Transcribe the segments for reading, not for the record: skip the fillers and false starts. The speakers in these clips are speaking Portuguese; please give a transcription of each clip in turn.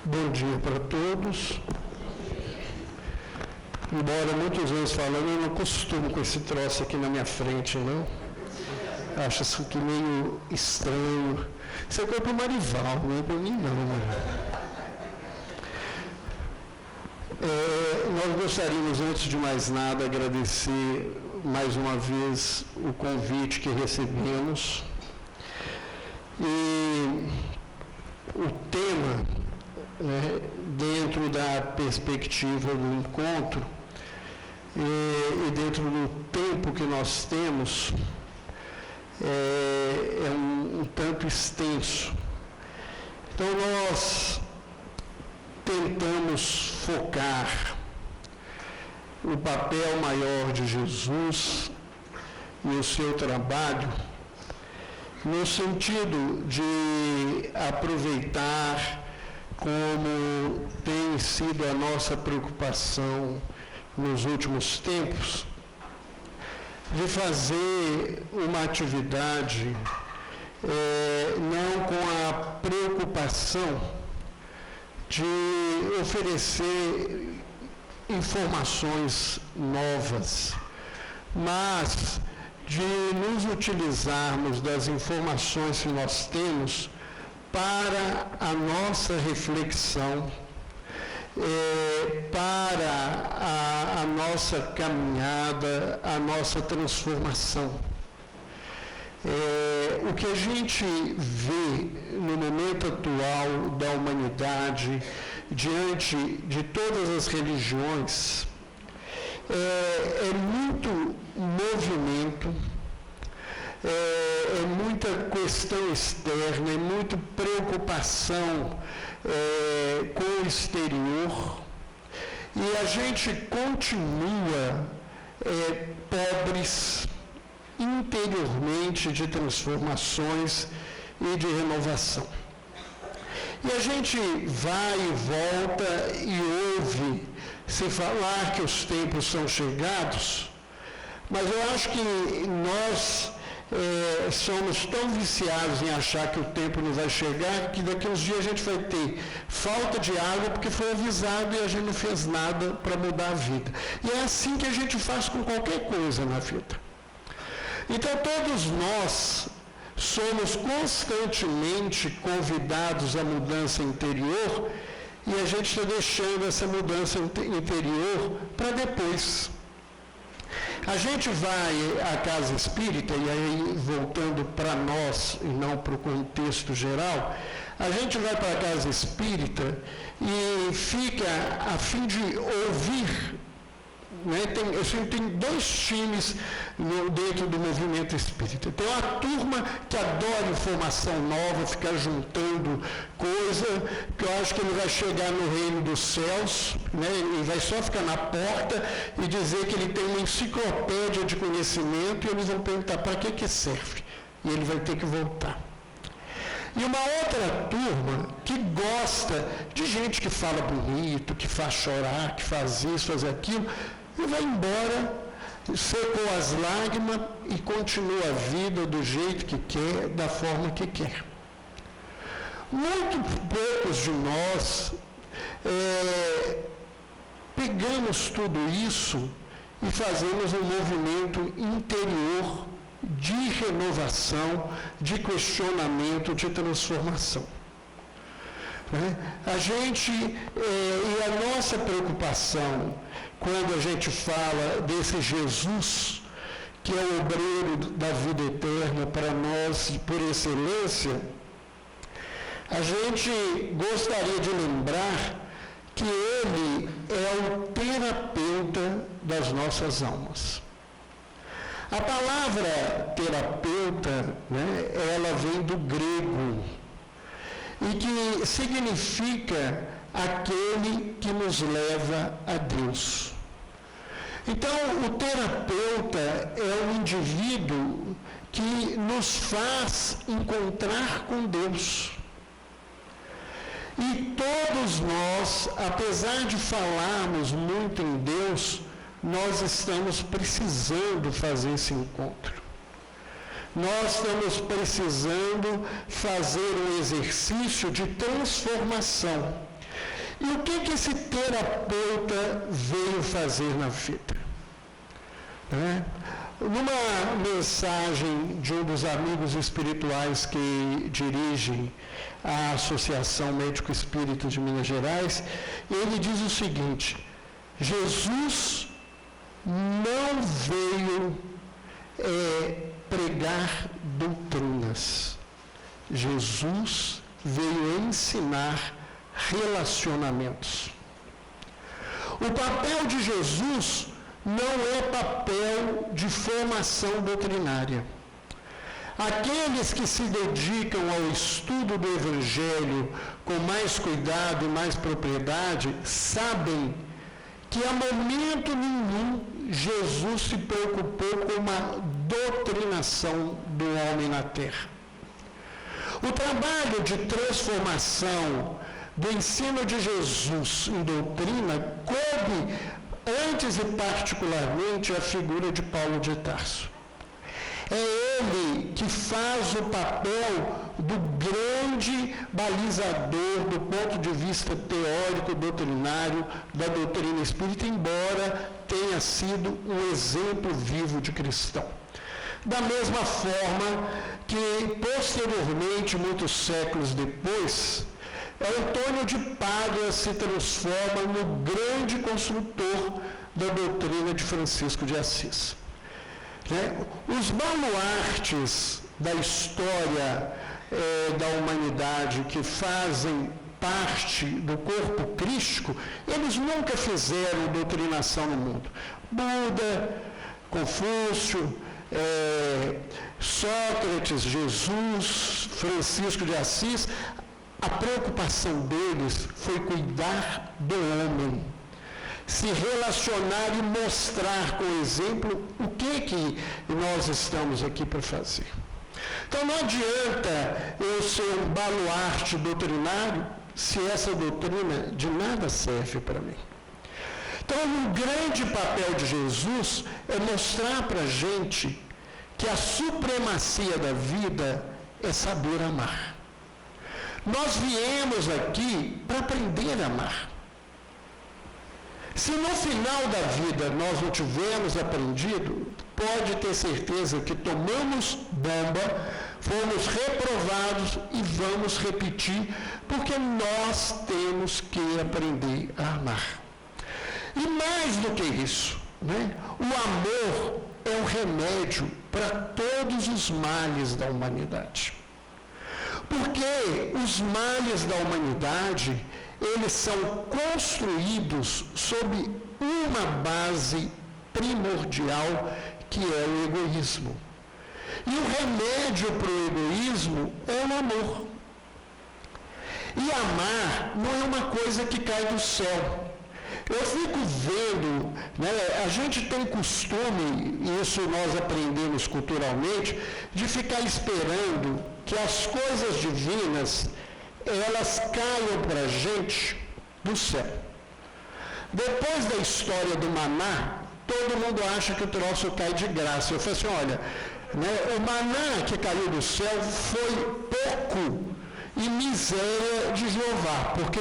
Bom dia para todos. Embora muitos anos falando, eu não costumo com esse troço aqui na minha frente, não. Acho isso aqui meio estranho. Isso é coisa para o Marival, não é para mim, não. Nós gostaríamos, antes de mais nada, agradecer mais uma vez o convite que recebemos. E o tema, dentro da perspectiva do encontro e dentro do tempo que nós temos, é um tanto extenso. Então, nós tentamos focar o papel maior de Jesus e o seu trabalho no sentido de aproveitar, como tem sido a nossa preocupação nos últimos tempos, de fazer uma atividade não com a preocupação de oferecer informações novas, mas de nos utilizarmos das informações que nós temos para a nossa reflexão, para a nossa caminhada, a nossa transformação. O que a gente vê no momento atual da humanidade, diante de todas as religiões, é muito movimento, é muita questão externa, é muita preocupação com o exterior, e a gente continua pobres interiormente de transformações e de renovação. E a gente vai e volta e ouve se falar que os tempos são chegados, mas eu acho que nós somos tão viciados em achar que o tempo não vai chegar, que daqui a uns dias a gente vai ter falta de água porque foi avisado e a gente não fez nada para mudar a vida. E é assim que a gente faz com qualquer coisa na vida. Então todos nós somos constantemente convidados à mudança interior, e a gente está deixando essa mudança interior para depois. A gente vai à casa espírita, e aí voltando para nós e não para o contexto geral, a gente vai para a casa espírita e fica a fim de ouvir. Tem dois times dentro do movimento espírita. Tem uma turma que adora informação nova, ficar juntando coisa, que eu acho que ele vai chegar no reino dos céus, e vai só ficar na porta e dizer que ele tem uma enciclopédia de conhecimento, e eles vão perguntar para que serve, e ele vai ter que voltar. E uma outra turma que gosta de gente que fala bonito, que faz chorar, que faz isso, faz aquilo, e vai embora, secou as lágrimas e continua a vida do jeito que quer, da forma que quer. Muito poucos de nós pegamos tudo isso e fazemos um movimento interior de renovação, de questionamento, de transformação. A gente, e a nossa preocupação, quando a gente fala desse Jesus, que é o obreiro da vida eterna para nós, por excelência, a gente gostaria de lembrar que ele é o terapeuta das nossas almas. A palavra terapeuta, ela vem do grego, e que significa aquele que nos leva a Deus. Então, o terapeuta é um indivíduo que nos faz encontrar com Deus. E todos nós, apesar de falarmos muito em Deus, nós estamos precisando fazer esse encontro. Nós estamos precisando fazer um exercício de transformação. E o que esse terapeuta veio fazer na vida? Numa mensagem de um dos amigos espirituais que dirigem a Associação Médico Espírita de Minas Gerais, ele diz o seguinte: Jesus não veio pregar doutrinas. Jesus veio ensinar relacionamentos. O papel de Jesus não é papel de formação doutrinária. Aqueles que se dedicam ao estudo do Evangelho com mais cuidado e mais propriedade sabem que a momento nenhum Jesus se preocupou com uma doutrinação do homem na terra. O trabalho de transformação do ensino de Jesus em doutrina coube antes e particularmente a figura de Paulo de Tarso. É ele que faz o papel do grande balizador do ponto de vista teórico doutrinário da doutrina espírita, embora tenha sido um exemplo vivo de cristão. Da mesma forma que, posteriormente, muitos séculos depois, Antônio de Pádua se transforma no grande construtor da doutrina de Francisco de Assis. Os baluartes da história da humanidade que fazem parte do corpo crístico, eles nunca fizeram doutrinação no mundo. Buda, Confúcio, Sócrates, Jesus, Francisco de Assis, a preocupação deles foi cuidar do homem, se relacionar e mostrar com exemplo o que nós estamos aqui para fazer. Então não adianta eu ser um baluarte doutrinário se essa doutrina de nada serve para mim. Então o grande papel de Jesus é mostrar para a gente que a supremacia da vida é saber amar. Nós viemos aqui para aprender a amar. Se no final da vida nós não tivermos aprendido, pode ter certeza que tomamos bomba, fomos reprovados e vamos repetir, porque nós temos que aprender a amar. E mais do que isso, o amor é um remédio para todos os males da humanidade. Porque os males da humanidade, eles são construídos sob uma base primordial, que é o egoísmo. E o remédio para o egoísmo é o amor. E amar não é uma coisa que cai do céu. Eu fico vendo, a gente tem costume, e isso nós aprendemos culturalmente, de ficar esperando que as coisas divinas, elas caiam para a gente do céu. Depois da história do maná, todo mundo acha que o troço cai de graça. Eu falei assim, olha, o maná que caiu do céu foi pouco e miséria de Jeová, porque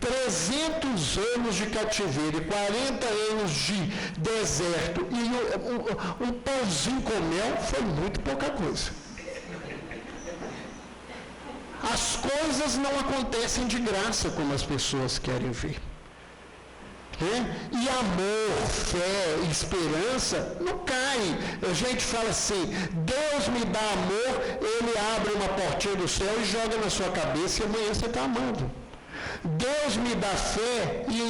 300 anos de cativeiro e 40 anos de deserto e um pãozinho com mel foi muito pouca coisa. As coisas não acontecem de graça como as pessoas querem ver. E amor, fé, esperança não cai. A gente fala assim, Deus me dá amor, Ele abre uma portinha do céu e joga na sua cabeça e amanhã você está amando. Deus me dá fé e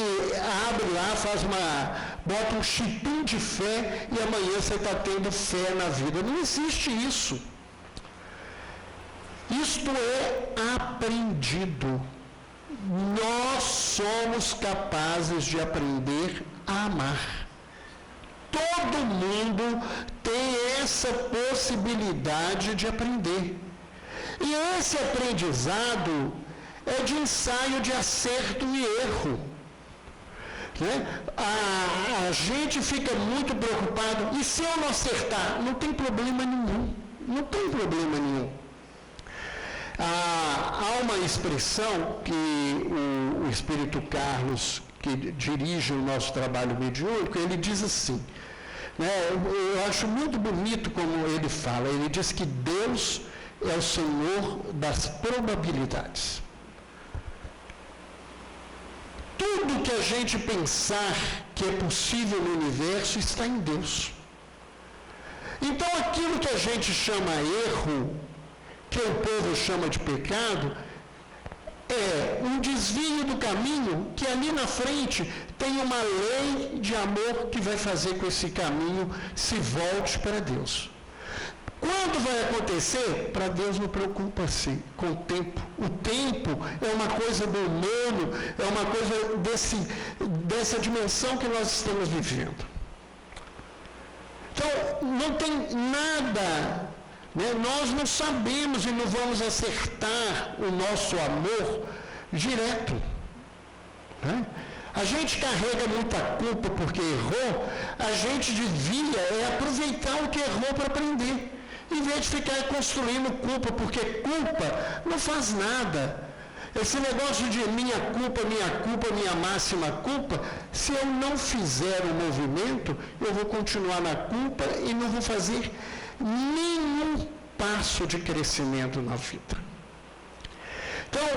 abre lá, bota um chipinho de fé e amanhã você está tendo fé na vida. Não existe isso. Isto é aprendido. Nós somos capazes de aprender a amar. Todo mundo tem essa possibilidade de aprender. E esse aprendizado é de ensaio de acerto e erro. A gente fica muito preocupado, e se eu não acertar? Não tem problema nenhum. Não tem problema nenhum. Há uma expressão que o Espírito Carlos, que dirige o nosso trabalho mediúnico, ele diz assim, né, eu acho muito bonito como ele fala, ele diz que Deus é o Senhor das probabilidades. Tudo que a gente pensar que é possível no universo está em Deus. Então aquilo que a gente chama erro, que o povo chama de pecado, é um desvio do caminho que ali na frente tem uma lei de amor que vai fazer com que esse caminho se volte para Deus. Quando vai acontecer? Para Deus não preocupa-se com o tempo. O tempo é uma coisa do humano, é uma coisa dessa dimensão que nós estamos vivendo. Então, não tem nada, né? Nós não sabemos e não vamos acertar o nosso amor direto. Né? A gente carrega muita culpa porque errou, a gente devia aproveitar o que errou para aprender. Em vez de ficar construindo culpa, porque culpa não faz nada. Esse negócio de minha culpa, minha máxima culpa, se eu não fizer o movimento, eu vou continuar na culpa e não vou fazer nenhum passo de crescimento na vida. Então,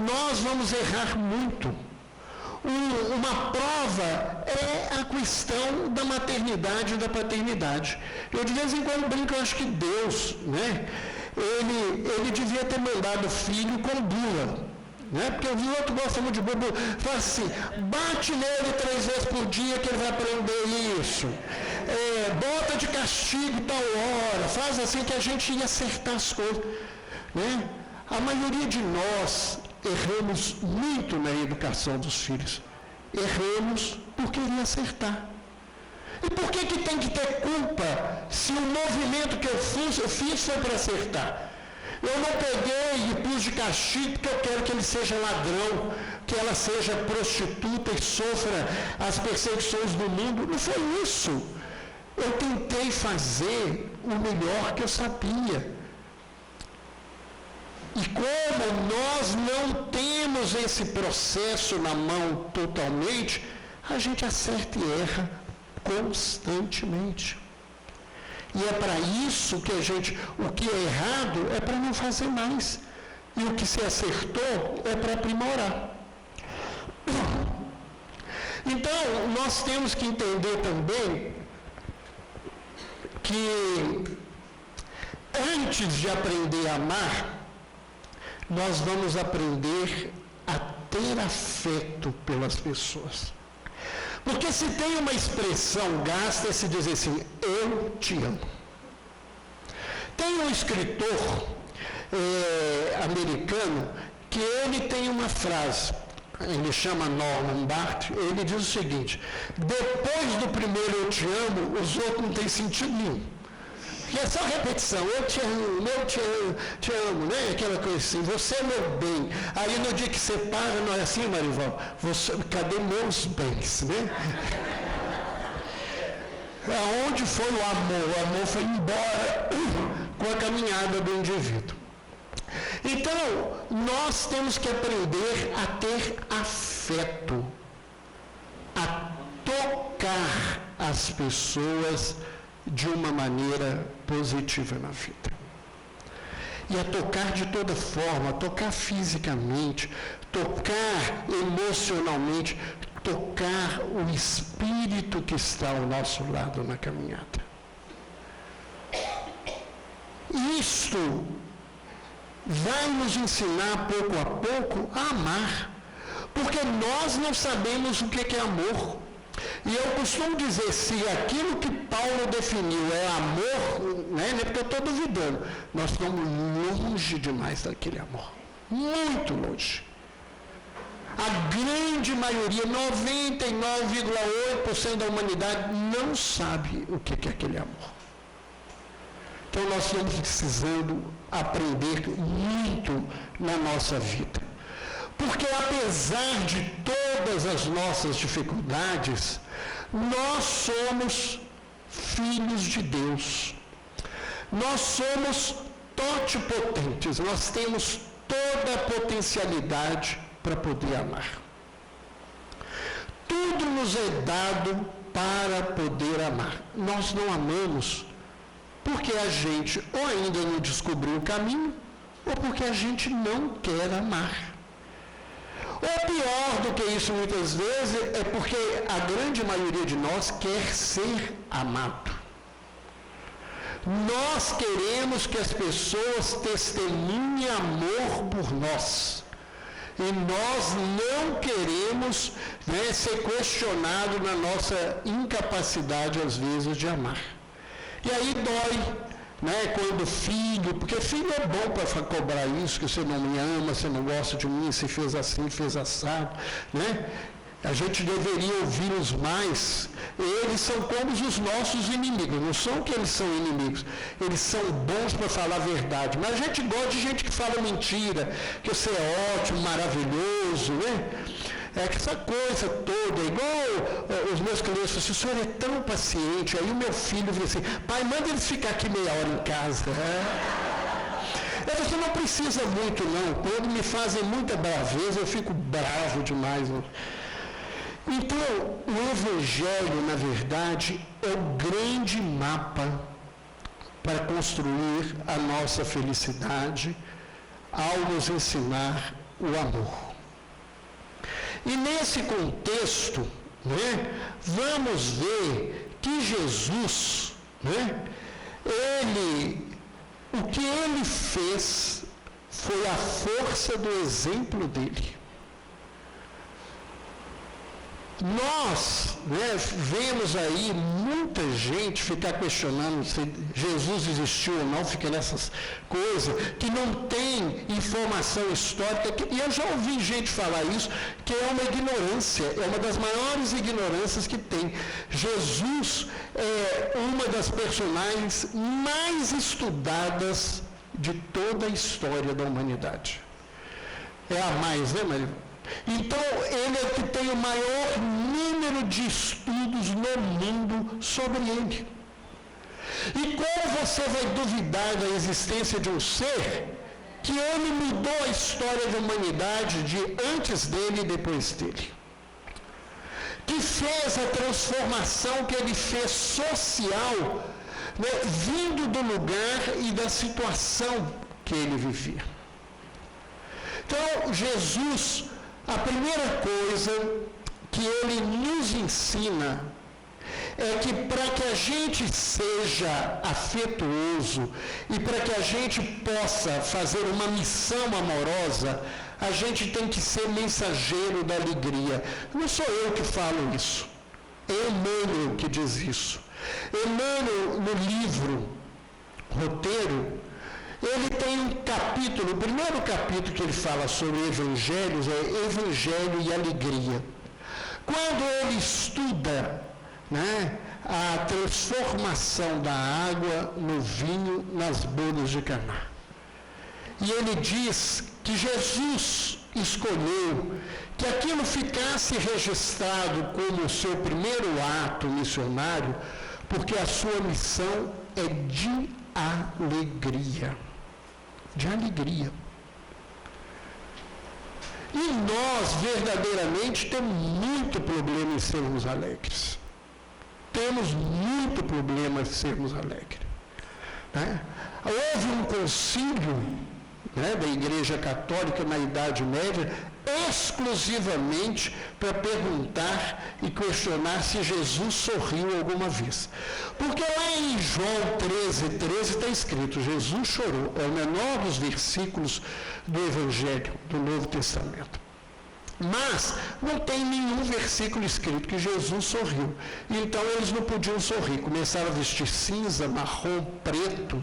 nós vamos errar muito. Uma prova é a questão da maternidade e da paternidade. Eu de vez em quando brinco, eu acho que Deus, né, ele devia ter mandado o filho com bula, né, porque o outro gosta muito de bula. Fala assim, bate nele 3 vezes por dia que ele vai aprender isso. Bota de castigo tal hora, faz assim que a gente ia acertar as coisas. Né? A maioria de nós erramos muito na educação dos filhos. Erramos por querer acertar. E por que tem que ter culpa se o movimento que eu fiz foi para acertar? Eu não peguei e pus de castigo porque eu quero que ele seja ladrão, que ela seja prostituta e sofra as perseguições do mundo. Não foi isso. Eu tentei fazer o melhor que eu sabia. E como nós não temos esse processo na mão totalmente, a gente acerta e erra constantemente. E é para isso que o que é errado é para não fazer mais. E o que se acertou é para aprimorar. Então, nós temos que entender também que antes de aprender a amar, nós vamos aprender a ter afeto pelas pessoas. Porque se tem uma expressão gasta é se dizer assim, eu te amo. Tem um escritor americano que ele tem uma frase, ele chama Norman Barth, ele diz o seguinte, depois do primeiro eu te amo, os outros não têm sentido nenhum. E é só repetição, eu te amo, te amo, né? Aquela coisa assim, você é meu bem. Aí no dia que você para, não é assim, Marival? Cadê meus bens, né? Aonde foi o amor? O amor foi embora com a caminhada do indivíduo. Então, nós temos que aprender a ter afeto, a tocar as pessoas de uma maneira positiva na vida. E a tocar de toda forma, tocar fisicamente, tocar emocionalmente, tocar o espírito que está ao nosso lado na caminhada. Isto vai nos ensinar pouco a pouco a amar, porque nós não sabemos o que é amor. E eu costumo dizer, se aquilo que Paulo definiu é amor, né, não é porque eu estou duvidando, nós estamos longe demais daquele amor, muito longe. A grande maioria, 99,8% da humanidade não sabe o que é aquele amor. Então nós estamos precisando aprender muito na nossa vida. Porque apesar de todas as nossas dificuldades, nós somos filhos de Deus. Nós somos totipotentes, nós temos toda a potencialidade para poder amar. Tudo nos é dado para poder amar. Nós não amamos porque a gente ou ainda não descobriu o caminho, ou porque a gente não quer amar. Ou pior do que isso muitas vezes, é porque a grande maioria de nós quer ser amado. Nós queremos que as pessoas testemunhem amor por nós. E nós não queremos, ser questionado na nossa incapacidade, às vezes, de amar. E aí dói, quando filho, porque filho é bom para cobrar isso, que você não me ama, você não gosta de mim, você fez assim, fez assado, A gente deveria ouvi-los mais. Eles são como os nossos inimigos. Não são que eles são inimigos. Eles são bons para falar a verdade. Mas a gente gosta de gente que fala mentira, que você é ótimo, maravilhoso, É que essa coisa toda, igual os meus clientes falam assim, o senhor é tão paciente. Aí o meu filho vira assim, pai, manda eles ficar aqui meia hora em casa. Você não precisa muito, não. Quando me fazem muita braveza, eu fico bravo demais. Então, o Evangelho, na verdade, é o grande mapa para construir a nossa felicidade ao nos ensinar o amor. E nesse contexto, vamos ver que Jesus, o que ele fez foi a força do exemplo dele. Nós vemos aí muita gente ficar questionando se Jesus existiu ou não, fica nessas coisas, que não tem informação histórica, e eu já ouvi gente falar isso, que é uma ignorância, é uma das maiores ignorâncias que tem. Jesus é uma das personagens mais estudadas de toda a história da humanidade. É a mais, Maria? Então, ele é o que tem o maior número de estudos no mundo sobre ele. E como você vai duvidar da existência de um ser que ele mudou a história da humanidade de antes dele e depois dele? Que fez a transformação que ele fez social, vindo do lugar e da situação que ele vivia. Então, Jesus, a primeira coisa que ele nos ensina é que para que a gente seja afetuoso e para que a gente possa fazer uma missão amorosa, a gente tem que ser mensageiro da alegria. Não sou eu que falo isso, é Emmanuel que diz isso. Emmanuel, no livro Roteiro, ele tem um capítulo, o primeiro capítulo que ele fala sobre evangelhos é Evangelho e Alegria. Quando ele estuda a transformação da água no vinho nas bodas de Caná. E ele diz que Jesus escolheu que aquilo ficasse registrado como o seu primeiro ato missionário, porque a sua missão é de alegria. De alegria. E nós, verdadeiramente, temos muito problema em sermos alegres. Temos muito problema em sermos alegres. Houve um concílio da Igreja Católica na Idade Média exclusivamente para perguntar e questionar se Jesus sorriu alguma vez. Porque lá em João 13:13 está escrito, Jesus chorou. É o menor dos versículos do Evangelho, do Novo Testamento. Mas não tem nenhum versículo escrito que Jesus sorriu. Então eles não podiam sorrir. Começaram a vestir cinza, marrom, preto,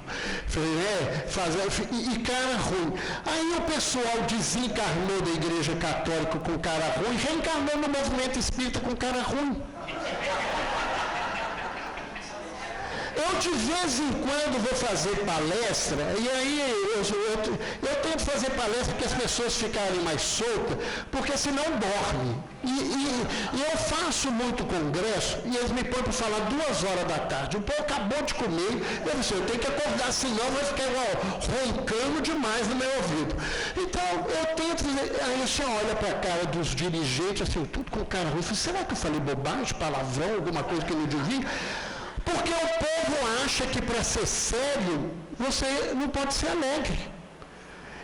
e cara ruim. Aí o pessoal desencarnou da Igreja Católica com cara ruim e reencarnou no movimento espírita com cara ruim. Eu, de vez em quando, vou fazer palestra, e aí eu tento fazer palestra para que as pessoas ficarem mais soltas, porque senão dorme. E eu faço muito congresso, e eles me põem para falar 2 horas da tarde. O povo acabou de comer, eu disse, eu tenho que acordar, senão vai ficar roncando demais no meu ouvido. Então, eu tento, aí você olha para a cara dos dirigentes, assim, tudo com cara ruim, será que eu falei bobagem, palavrão, alguma coisa que eu não devia? Porque o povo acha que para ser sério, você não pode ser alegre.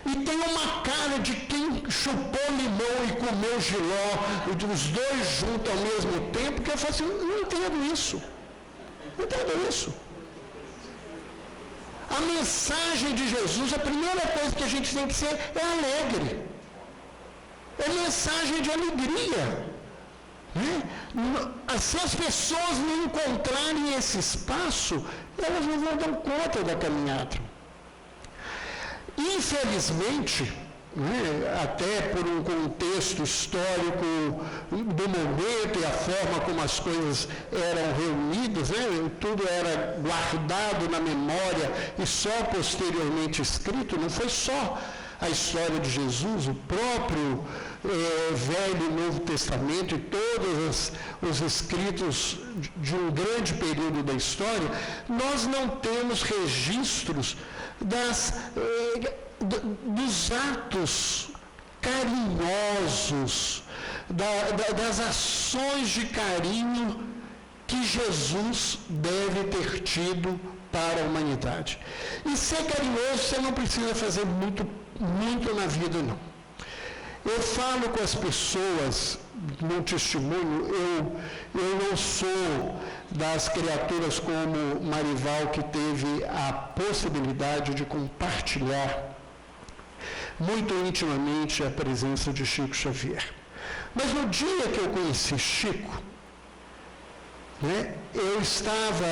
E tem uma cara de quem chupou limão e comeu jiló, os dois juntos ao mesmo tempo, que eu falo assim, não entendo isso. Não entendo isso. A mensagem de Jesus, a primeira coisa que a gente tem que ser é alegre. É mensagem de alegria. Se as pessoas não encontrarem esse espaço, elas não vão dar conta da caminhada. Infelizmente, até por um contexto histórico do momento e a forma como as coisas eram reunidas, tudo era guardado na memória e só posteriormente escrito, não foi só a história de Jesus, o próprio Velho e Novo Testamento e todos os escritos de um grande período da história, nós não temos registros dos atos carinhosos, das ações de carinho que Jesus deve ter tido para a humanidade. E ser carinhoso você não precisa fazer muito na vida, não. Eu falo com as pessoas, no testemunho, eu não sou das criaturas como Marival, que teve a possibilidade de compartilhar muito intimamente a presença de Chico Xavier. Mas no dia que eu conheci Chico, ele estava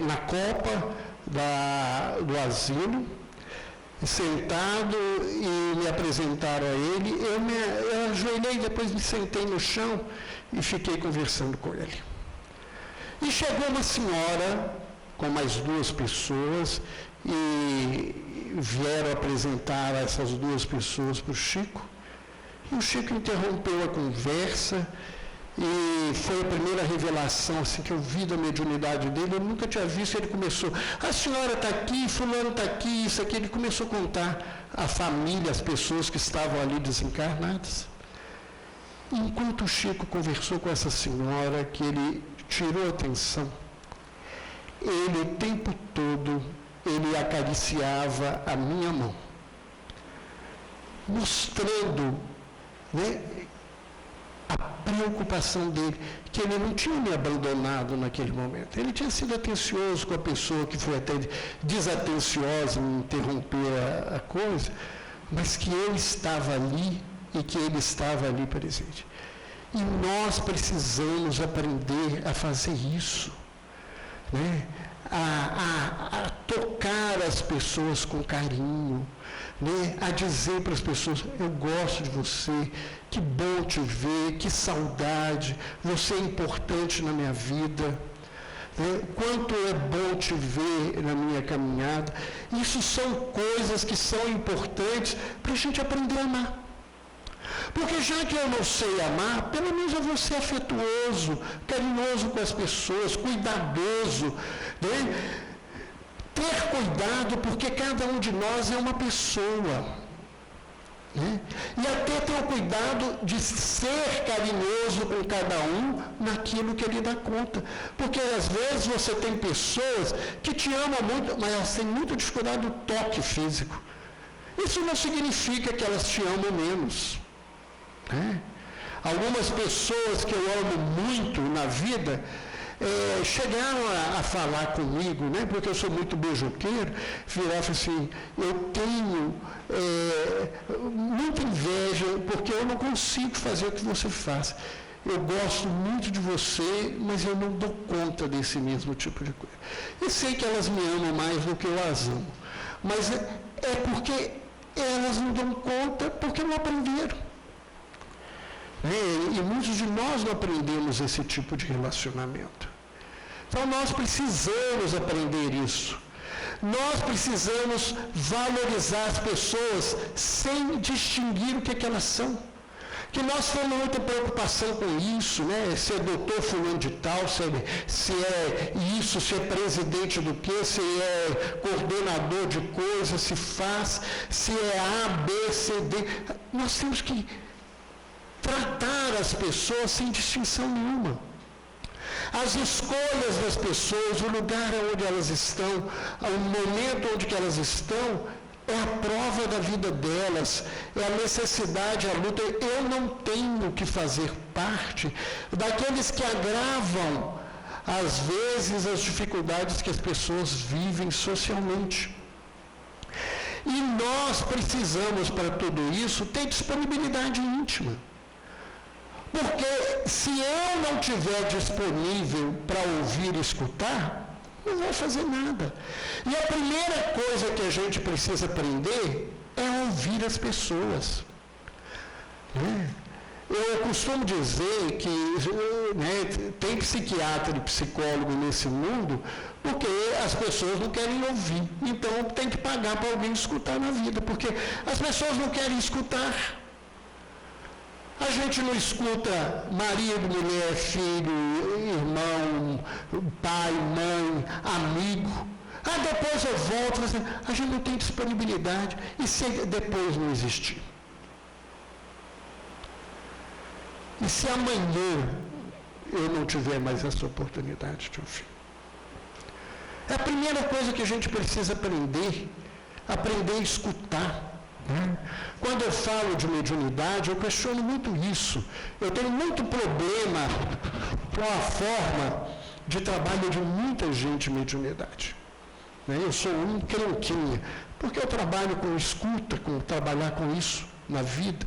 na copa do asilo, sentado, e me apresentaram a ele. Eu ajoelhei, depois me sentei no chão e fiquei conversando com ele. E chegou uma senhora com mais 2 pessoas e vieram apresentar essas 2 pessoas para o Chico. E o Chico interrompeu a conversa e foi a primeira revelação assim, que eu vi da mediunidade dele. Eu nunca tinha visto. Ele começou, a senhora está aqui, fulano está aqui, isso aqui. Ele começou a contar a família, as pessoas que estavam ali desencarnadas. Enquanto o Chico conversou com essa senhora, que ele tirou atenção, ele o tempo todo, ele acariciava a minha mão, mostrando, a preocupação dele, que ele não tinha me abandonado naquele momento. Ele tinha sido atencioso com a pessoa que foi até desatenciosa em interromper a coisa, mas que eu estava ali e que ele estava ali presente. E nós precisamos aprender a fazer isso, a tocar as pessoas com carinho, a dizer para as pessoas, eu gosto de você, que bom te ver, que saudade, você é importante na minha vida, quanto é bom te ver na minha caminhada. Isso são coisas que são importantes para a gente aprender a amar. Porque já que eu não sei amar, pelo menos eu vou ser afetuoso, carinhoso com as pessoas, cuidadoso, ter cuidado, porque cada um de nós é uma pessoa. E até ter o cuidado de ser carinhoso com cada um naquilo que ele dá conta. Porque às vezes você tem pessoas que te amam muito, mas elas têm muita dificuldade do toque físico. Isso não significa que elas te amam menos. Algumas pessoas que eu amo muito na vida chegaram a falar comigo, porque eu sou muito beijoqueiro, viraram assim, eu tenho muita inveja, porque eu não consigo fazer o que você faz. Eu gosto muito de você, mas eu não dou conta desse mesmo tipo de coisa. Eu sei que elas me amam mais do que eu as amo, mas é porque elas não dão conta, porque não aprenderam. E muitos de nós não aprendemos esse tipo de relacionamento. Então nós precisamos aprender isso. Nós precisamos valorizar as pessoas sem distinguir o que elas são. Que nós temos muita preocupação com isso, né? Se é doutor fulano de tal, se é isso, se é presidente do quê, se é coordenador de coisas, se faz, se é A, B, C, D. Nós temos que tratar as pessoas sem distinção nenhuma. As escolhas das pessoas, o lugar onde elas estão, o momento onde que elas estão, é a prova da vida delas, é a necessidade, a luta. Eu não tenho que fazer parte daqueles que agravam, às vezes, as dificuldades que as pessoas vivem socialmente. E nós precisamos, para tudo isso, ter disponibilidade íntima. Porque se eu não estiver disponível para ouvir e escutar, não vai fazer nada. E a primeira coisa que a gente precisa aprender é ouvir as pessoas. Eu costumo dizer que tem psiquiatra e psicólogo nesse mundo porque as pessoas não querem ouvir. Então tem que pagar para alguém escutar na vida, porque as pessoas não querem escutar. A gente não escuta marido, mulher, filho, irmão, pai, mãe, amigo. Depois eu volto. A gente não tem disponibilidade. E se depois não existir? E se amanhã eu não tiver mais essa oportunidade de ouvir? É a primeira coisa que a gente precisa aprender a escutar. Quando eu falo de mediunidade, eu questiono muito isso. Eu tenho muito problema com a forma de trabalho de muita gente em mediunidade. Eu sou um crenquinha, porque eu trabalho com escuta, com trabalhar com isso na vida.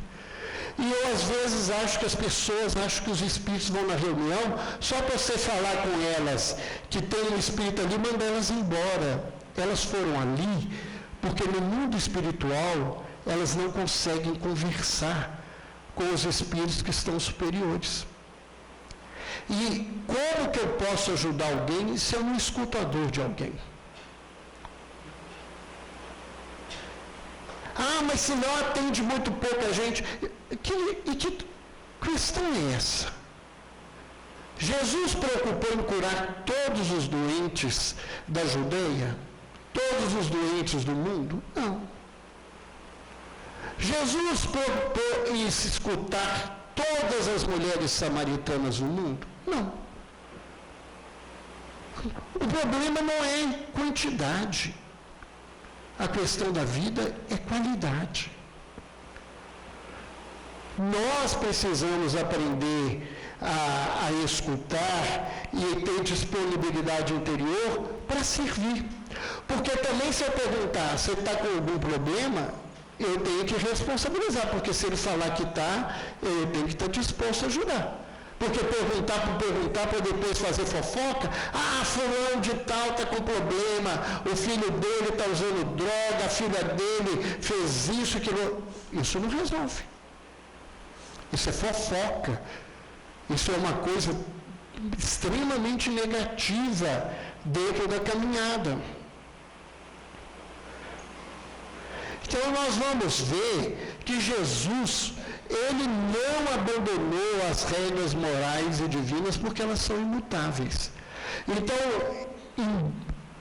E eu, às vezes, acho que as pessoas acham que os espíritos vão na reunião só para você falar com elas que tem um espírito ali, manda elas embora. Elas foram ali porque no mundo espiritual elas não conseguem conversar com os espíritos que estão superiores. E como que eu posso ajudar alguém se eu não escuto a dor de alguém? Mas se não atende muito pouca gente. Que questão é essa? Jesus preocupou em curar todos os doentes da Judeia? Todos os doentes do mundo? Não. Jesus preocupou em escutar todas as mulheres samaritanas do mundo? Não. O problema não é quantidade. A questão da vida é qualidade. Nós precisamos aprender a escutar e ter disponibilidade interior para servir. Porque também se eu perguntar, você está com algum problema, eu tenho que responsabilizar, porque se ele falar que está, eu tenho que estar disposto a ajudar. Porque perguntar para depois fazer fofoca, fulano de tal está com problema, o filho dele está usando droga, a filha dele fez isso, aquilo. Isso não resolve. Isso é fofoca. Isso é uma coisa extremamente negativa dentro da caminhada. Então nós vamos ver que Jesus, ele não abandonou as regras morais e divinas porque elas são imutáveis. Então,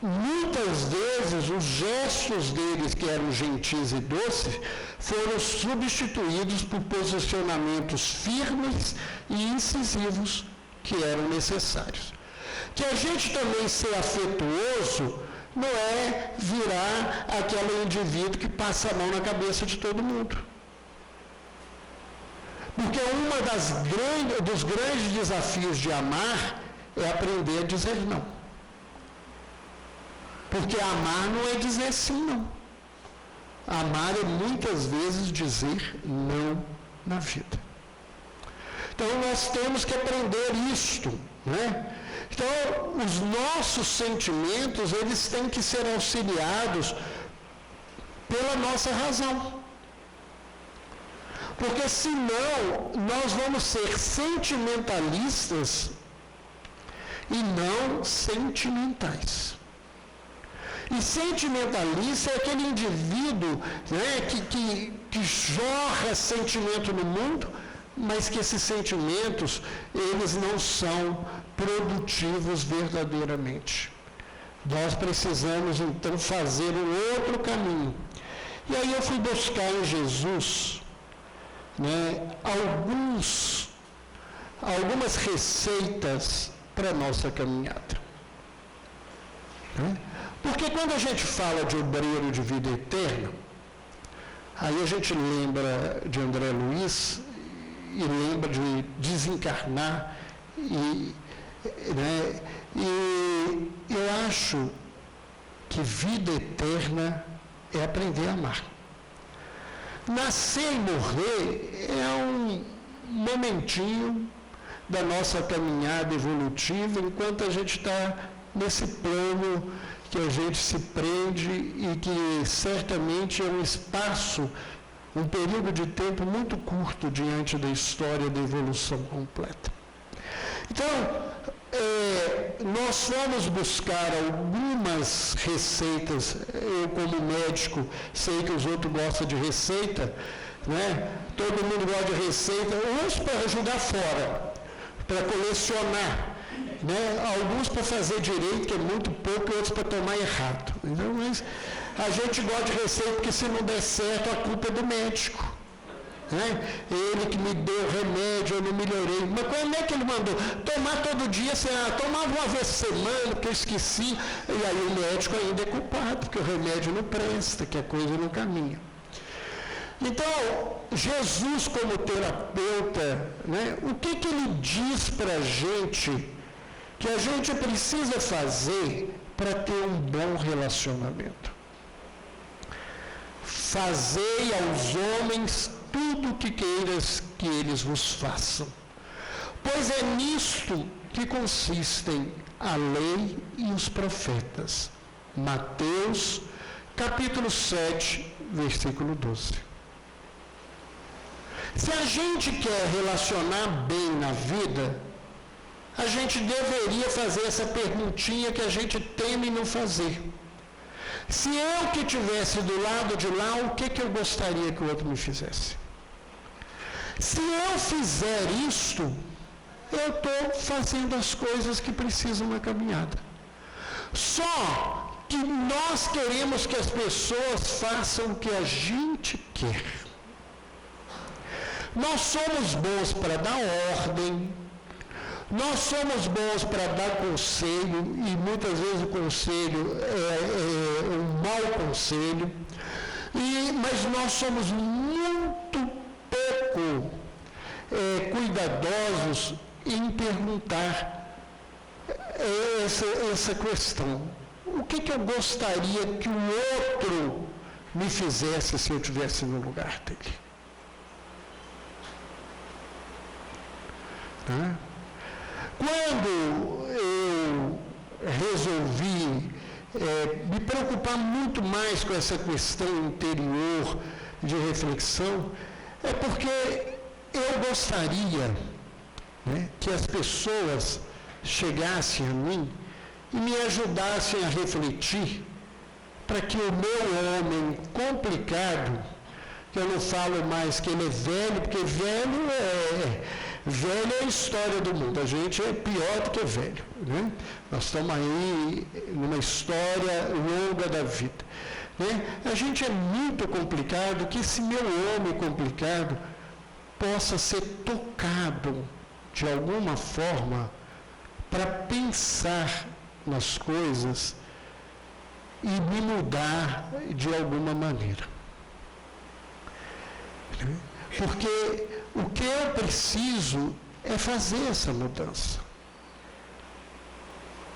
muitas vezes os gestos deles, que eram gentis e doces, foram substituídos por posicionamentos firmes e incisivos que eram necessários. Que a gente também ser afetuoso não é virar aquele indivíduo que passa a mão na cabeça de todo mundo. Porque dos grandes desafios de amar é aprender a dizer não. Porque amar não é dizer sim, não. Amar é muitas vezes dizer não na vida. Então nós temos que aprender isto, né? Então, os nossos sentimentos, eles têm que ser auxiliados pela nossa razão. Porque senão, nós vamos ser sentimentalistas e não sentimentais. E sentimentalista é aquele indivíduo, né, que jorra sentimento no mundo, mas que esses sentimentos, eles não são produtivos verdadeiramente. Nós precisamos, então, fazer um outro caminho. E aí eu fui buscar em Jesus, né, algumas receitas para a nossa caminhada. Né? Porque quando a gente fala de obreiro de vida eterna, aí a gente lembra de André Luiz e lembra de desencarnar né, e eu acho que vida eterna é aprender a amar. Nascer e morrer é um momentinho da nossa caminhada evolutiva, enquanto a gente está nesse plano que a gente se prende e que certamente é um espaço, um período de tempo muito curto diante da história da evolução completa. Então, nós fomos buscar algumas receitas. Eu, como médico, sei que os outros gostam de receita, né? Todo mundo gosta de receita, uns para jogar fora, para colecionar, né? Alguns para fazer direito, que é muito pouco, e outros para tomar errado. Então, mas a gente gosta de receita porque, se não der certo, a culpa é do médico. Né? Ele que me deu remédio, eu não melhorei. Mas como é que ele mandou? Tomar todo dia, tomava uma vez por semana, porque eu esqueci. E aí o médico ainda é culpado, porque o remédio não presta, que a coisa não caminha. Então, Jesus, como terapeuta, né, o que ele diz para a gente que a gente precisa fazer para ter um bom relacionamento? Fazei aos homens tudo o que queiras que eles vos façam, pois é nisto que consistem a lei e os profetas. Mateus, capítulo 7, versículo 12. Se a gente quer relacionar bem na vida, a gente deveria fazer essa perguntinha que a gente teme não fazer. Se eu que estivesse do lado de lá, o que eu gostaria que o outro me fizesse? Se eu fizer isto, eu estou fazendo as coisas que precisam na caminhada. Só que nós queremos que as pessoas façam o que a gente quer. Nós somos bons para dar ordem, nós somos bons para dar conselho, e muitas vezes o conselho é um mau conselho, mas nós somos muito pouco cuidadosos em perguntar essa questão. O que eu gostaria que o outro me fizesse se eu estivesse no lugar dele? Tá? Quando eu resolvi me preocupar muito mais com essa questão interior de reflexão, é porque eu gostaria, né, que as pessoas chegassem a mim e me ajudassem a refletir para que o meu homem complicado, que eu não falo mais que ele é velho, porque velho é a história do mundo, a gente é pior do que velho, né? Nós estamos aí numa história longa da vida, né? A gente é muito complicado, que esse meu homem complicado possa ser tocado de alguma forma para pensar nas coisas e me mudar de alguma maneira. Porque o que eu preciso é fazer essa mudança.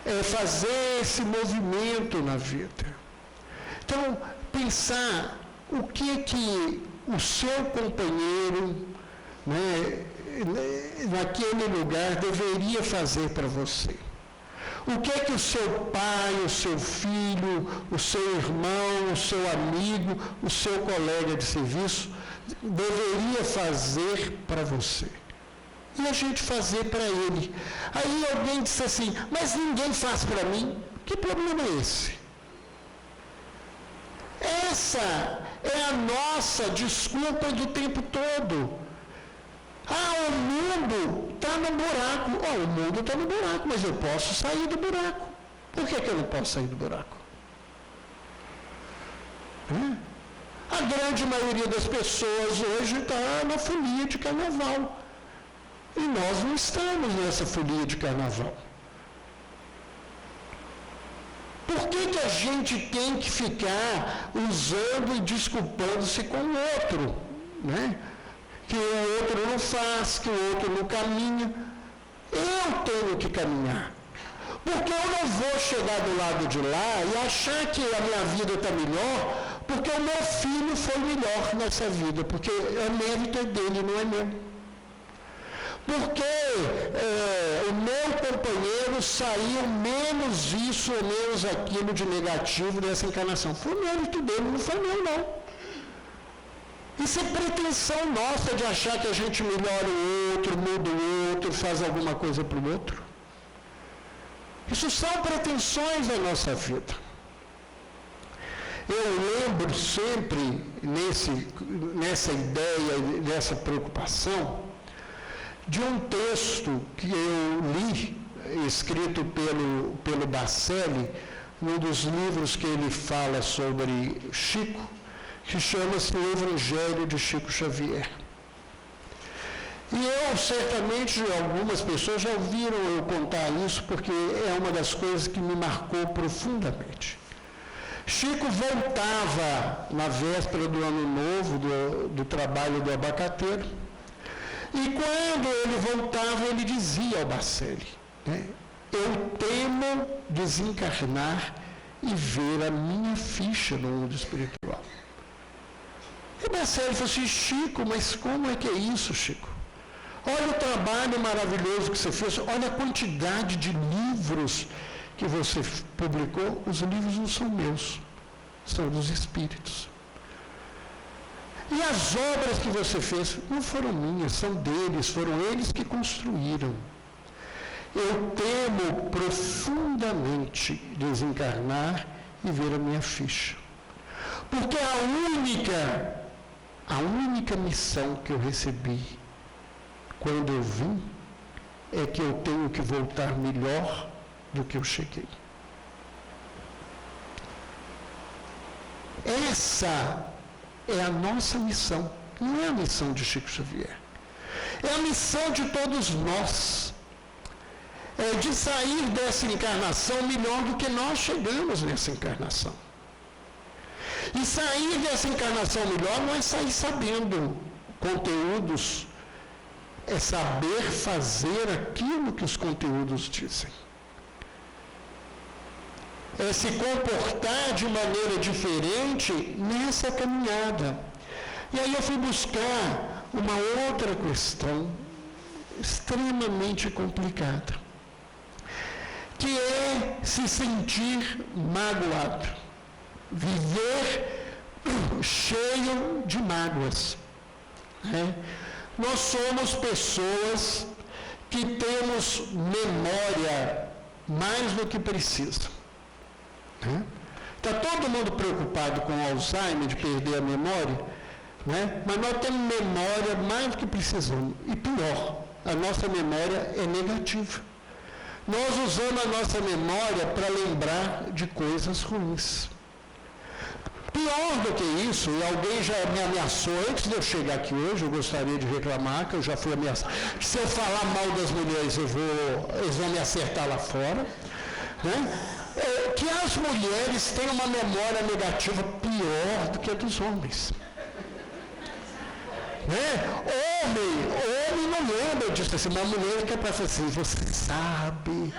É fazer esse movimento na vida. Então, pensar o que o seu companheiro, né, naquele lugar deveria fazer para você. O que o seu pai, o seu filho, o seu irmão, o seu amigo, o seu colega de serviço deveria fazer para você. e a gente fazer para ele. Aí alguém disse assim, mas ninguém faz para mim. Que problema é esse? Essa é a nossa desculpa do tempo todo. O mundo está no buraco. O mundo está no buraco, mas eu posso sair do buraco. Por que eu não posso sair do buraco? A grande maioria das pessoas hoje está na folia de carnaval. E nós não estamos nessa folia de carnaval. Por que a gente tem que ficar usando e desculpando-se com o outro? Né? Que o outro não faz, que o outro não caminha. Eu tenho que caminhar. Porque eu não vou chegar do lado de lá e achar que a minha vida está melhor, porque o meu filho foi melhor nessa vida, porque o mérito é dele, não é meu. Porque o meu companheiro saiu menos isso ou menos aquilo de negativo dessa encarnação. Foi o mérito dele, não foi meu, não. Isso é pretensão nossa de achar que a gente melhora o outro, muda o outro, faz alguma coisa para o outro. Isso são pretensões da nossa vida. Eu lembro sempre, nessa ideia, nessa preocupação, de um texto que eu li, escrito pelo Bacelli, num dos livros que ele fala sobre Chico, que chama-se O Evangelho de Chico Xavier. E eu, certamente, algumas pessoas já ouviram eu contar isso, porque é uma das coisas que me marcou profundamente. Chico voltava na véspera do Ano Novo, do trabalho do abacateiro, e quando ele voltava, ele dizia ao Bacelli, né, eu temo desencarnar e ver a minha ficha no mundo espiritual. E o Bacelli falou assim, Chico, mas como é que é isso, Chico? Olha o trabalho maravilhoso que você fez, olha a quantidade de livros que você publicou. Os livros não são meus, são dos espíritos. E as obras que você fez não foram minhas, são deles, foram eles que construíram. Eu temo profundamente desencarnar e ver a minha ficha. Porque a única missão que eu recebi quando eu vim, é que eu tenho que voltar melhor do que eu cheguei. Essa é a nossa missão, não é a missão de Chico Xavier. É a missão de todos nós, de sair dessa encarnação melhor do que nós chegamos nessa encarnação. E sair dessa encarnação melhor não é sair sabendo conteúdos, é saber fazer aquilo que os conteúdos dizem. É se comportar de maneira diferente nessa caminhada. E aí eu fui buscar uma outra questão extremamente complicada, que é se sentir magoado, viver cheio de mágoas, né? Nós somos pessoas que temos memória mais do que precisa. Está todo mundo preocupado com o Alzheimer, de perder a memória, né? Mas nós temos memória mais do que precisamos. E pior, a nossa memória é negativa. Nós usamos a nossa memória para lembrar de coisas ruins. Pior do que isso, e alguém já me ameaçou, antes de eu chegar aqui hoje, eu gostaria de reclamar, que eu já fui ameaçado, que se eu falar mal das mulheres, eles vão me acertar lá fora, né? Que as mulheres têm uma memória negativa pior do que a dos homens. Né? Homem não lembra disso, assim, uma mulher que é para fazer assim, você sabe,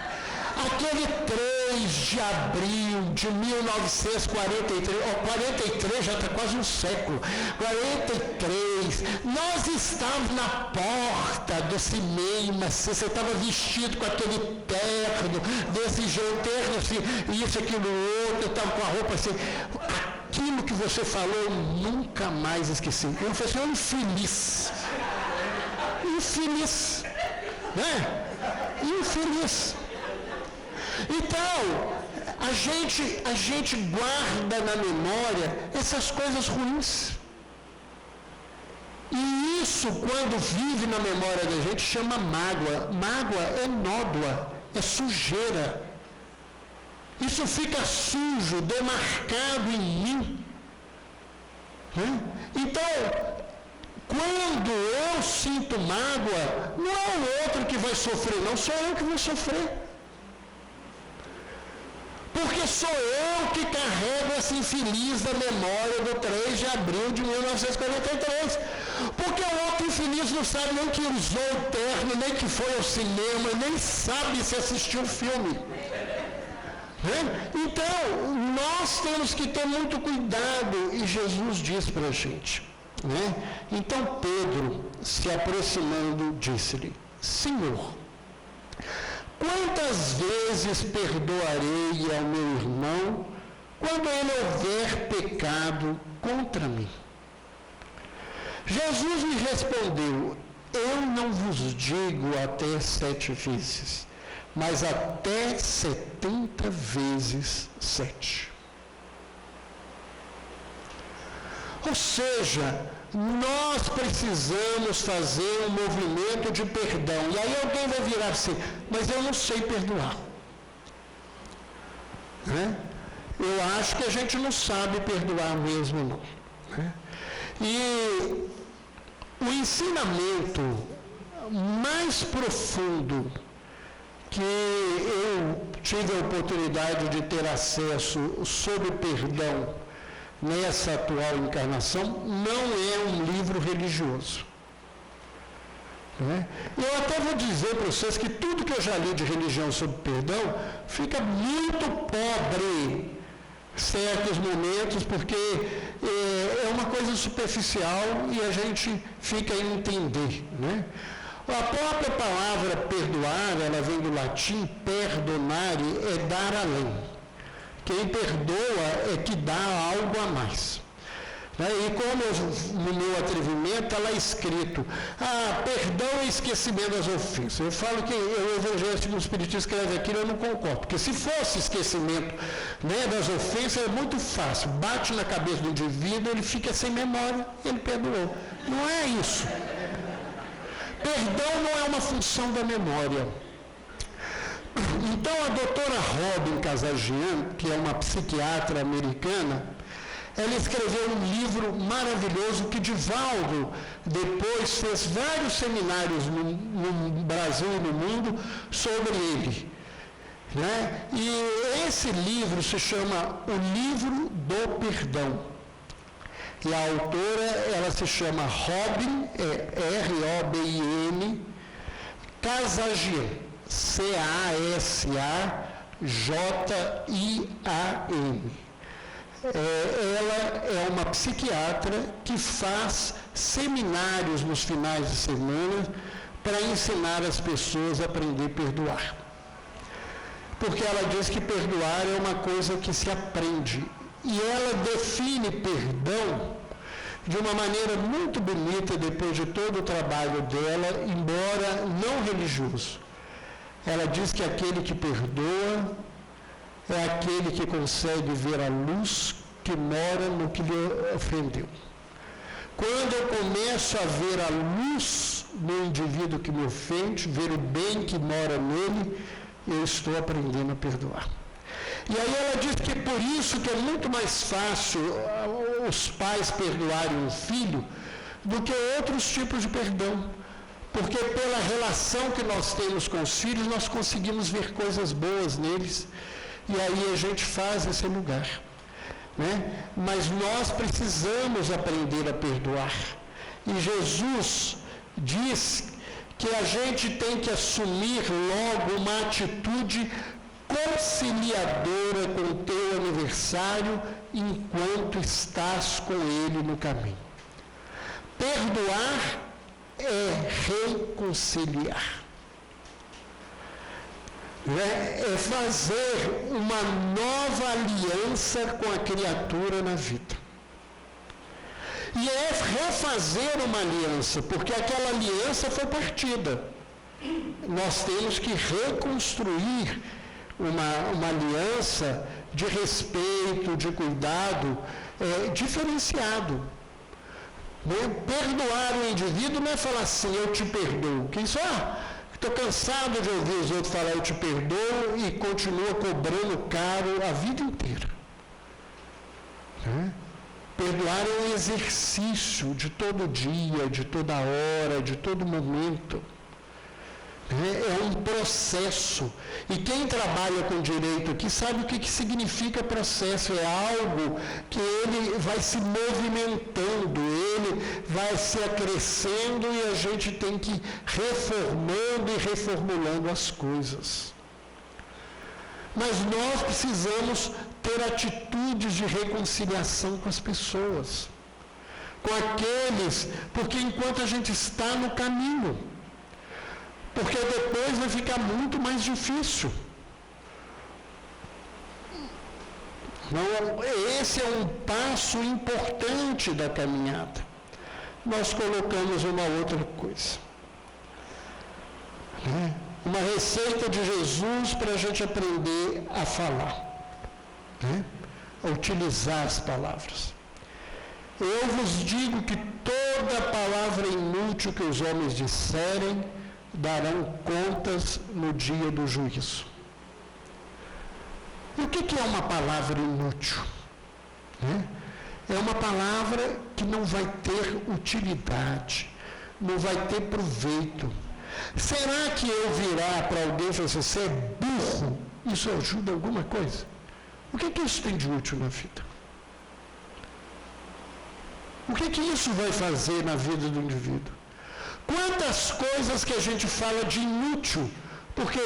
aquele 3 de abril de 1943, 43 já está quase um século, 43, nós estávamos na porta do cinema, você estava vestido com aquele terno, desse jeito, terno assim, isso, aquilo, outro, estava com a roupa assim, aquilo que você falou eu nunca mais esqueci. Eu falei assim, infeliz. né? Infeliz. Então, a gente guarda na memória essas coisas ruins. E isso, quando vive na memória da gente, chama mágoa. Mágoa é nódoa, é sujeira. Isso fica sujo, demarcado em mim. Então, quando eu sinto mágoa, não é o outro que vai sofrer, não, sou eu que vou sofrer. Porque sou eu que carrego essa infeliz da memória do 3 de abril de 1943. Porque o outro infeliz não sabe nem que usou o terno, nem que foi ao cinema, nem sabe se assistiu o filme. Então, nós temos que ter muito cuidado, e Jesus diz para a gente. Então, Pedro, se aproximando, disse-lhe: Senhor, quantas vezes perdoarei ao meu irmão quando ele houver pecado contra mim? Jesus lhe respondeu: eu não vos digo até 7 vezes, mas até 70 vezes 7. Ou seja, nós precisamos fazer um movimento de perdão. E aí alguém vai virar assim: mas eu não sei perdoar. Eu acho que a gente não sabe perdoar mesmo, não. E o ensinamento mais profundo que eu tive a oportunidade de ter acesso sobre perdão nessa atual encarnação não é um livro religioso. Eu até vou dizer para vocês que tudo que eu já li de religião sobre perdão fica muito pobre em certos momentos, porque é uma coisa superficial e a gente fica a entender. A própria palavra perdoar, ela vem do latim perdonare, é dar além. Quem perdoa é que dá algo a mais. E como no meu atrevimento está lá escrito: perdão e esquecimento das ofensas. Eu falo que o Evangelho segundo o Espiritismo escreve aquilo, eu não concordo. Porque se fosse esquecimento das ofensas, é muito fácil. Bate na cabeça do indivíduo, ele fica sem memória, ele perdoou. Não é isso. Perdão não é uma função da memória. Então, a doutora Robin Kazajian, que é uma psiquiatra americana, ela escreveu um livro maravilhoso que Divaldo depois fez vários seminários no Brasil e no mundo sobre ele. E esse livro se chama O Livro do Perdão. E a autora, ela se chama Robin, R-O-B-I-N, Kazajian, C-A-S-A-J-I-A-N. Ela é uma psiquiatra que faz seminários nos finais de semana para ensinar as pessoas a aprender a perdoar. Porque ela diz que perdoar é uma coisa que se aprende. E ela define perdão de uma maneira muito bonita depois de todo o trabalho dela, embora não religioso. Ela diz que aquele que perdoa é aquele que consegue ver a luz que mora no que lhe ofendeu. Quando eu começo a ver a luz no indivíduo que me ofende, ver o bem que mora nele, eu estou aprendendo a perdoar. E aí ela diz que por isso que é muito mais fácil os pais perdoarem um filho do que outros tipos de perdão. Porque pela relação que nós temos com os filhos, nós conseguimos ver coisas boas neles. E aí a gente faz esse lugar. Mas nós precisamos aprender a perdoar. E Jesus diz que a gente tem que assumir logo uma atitude conciliadora com o teu aniversário enquanto estás com ele no caminho. Perdoar é reconciliar. É fazer uma nova aliança com a criatura na vida. E é refazer uma aliança, porque aquela aliança foi partida. nós temos que reconstruir uma aliança de respeito, de cuidado diferenciado. Perdoar o indivíduo não é falar assim, eu te perdoo. Quem só estou cansado de ouvir os outros falar eu te perdoo e continua cobrando caro a vida inteira. Perdoar é um exercício de todo dia, de toda hora, de todo momento. É um processo. E quem trabalha com direito aqui sabe o que significa processo. É algo que ele vai se movimentando, ele vai se acrescendo e a gente tem que ir reformando e reformulando as coisas. Mas nós precisamos ter atitudes de reconciliação com as pessoas, com aqueles, porque enquanto a gente está no caminho, porque depois vai ficar muito mais difícil. Então, esse é um passo importante da caminhada. Nós colocamos uma outra coisa. Uma receita de Jesus para a gente aprender a falar. A utilizar as palavras. Eu vos digo que toda palavra inútil que os homens disserem, darão contas no dia do juízo. E o que é uma palavra inútil? É uma palavra que não vai ter utilidade, não vai ter proveito. Será que eu virar para alguém e falar assim, você é burro, isso ajuda alguma coisa? O que isso tem de útil na vida? O que isso vai fazer na vida do indivíduo? Quantas coisas que a gente fala de inútil, porque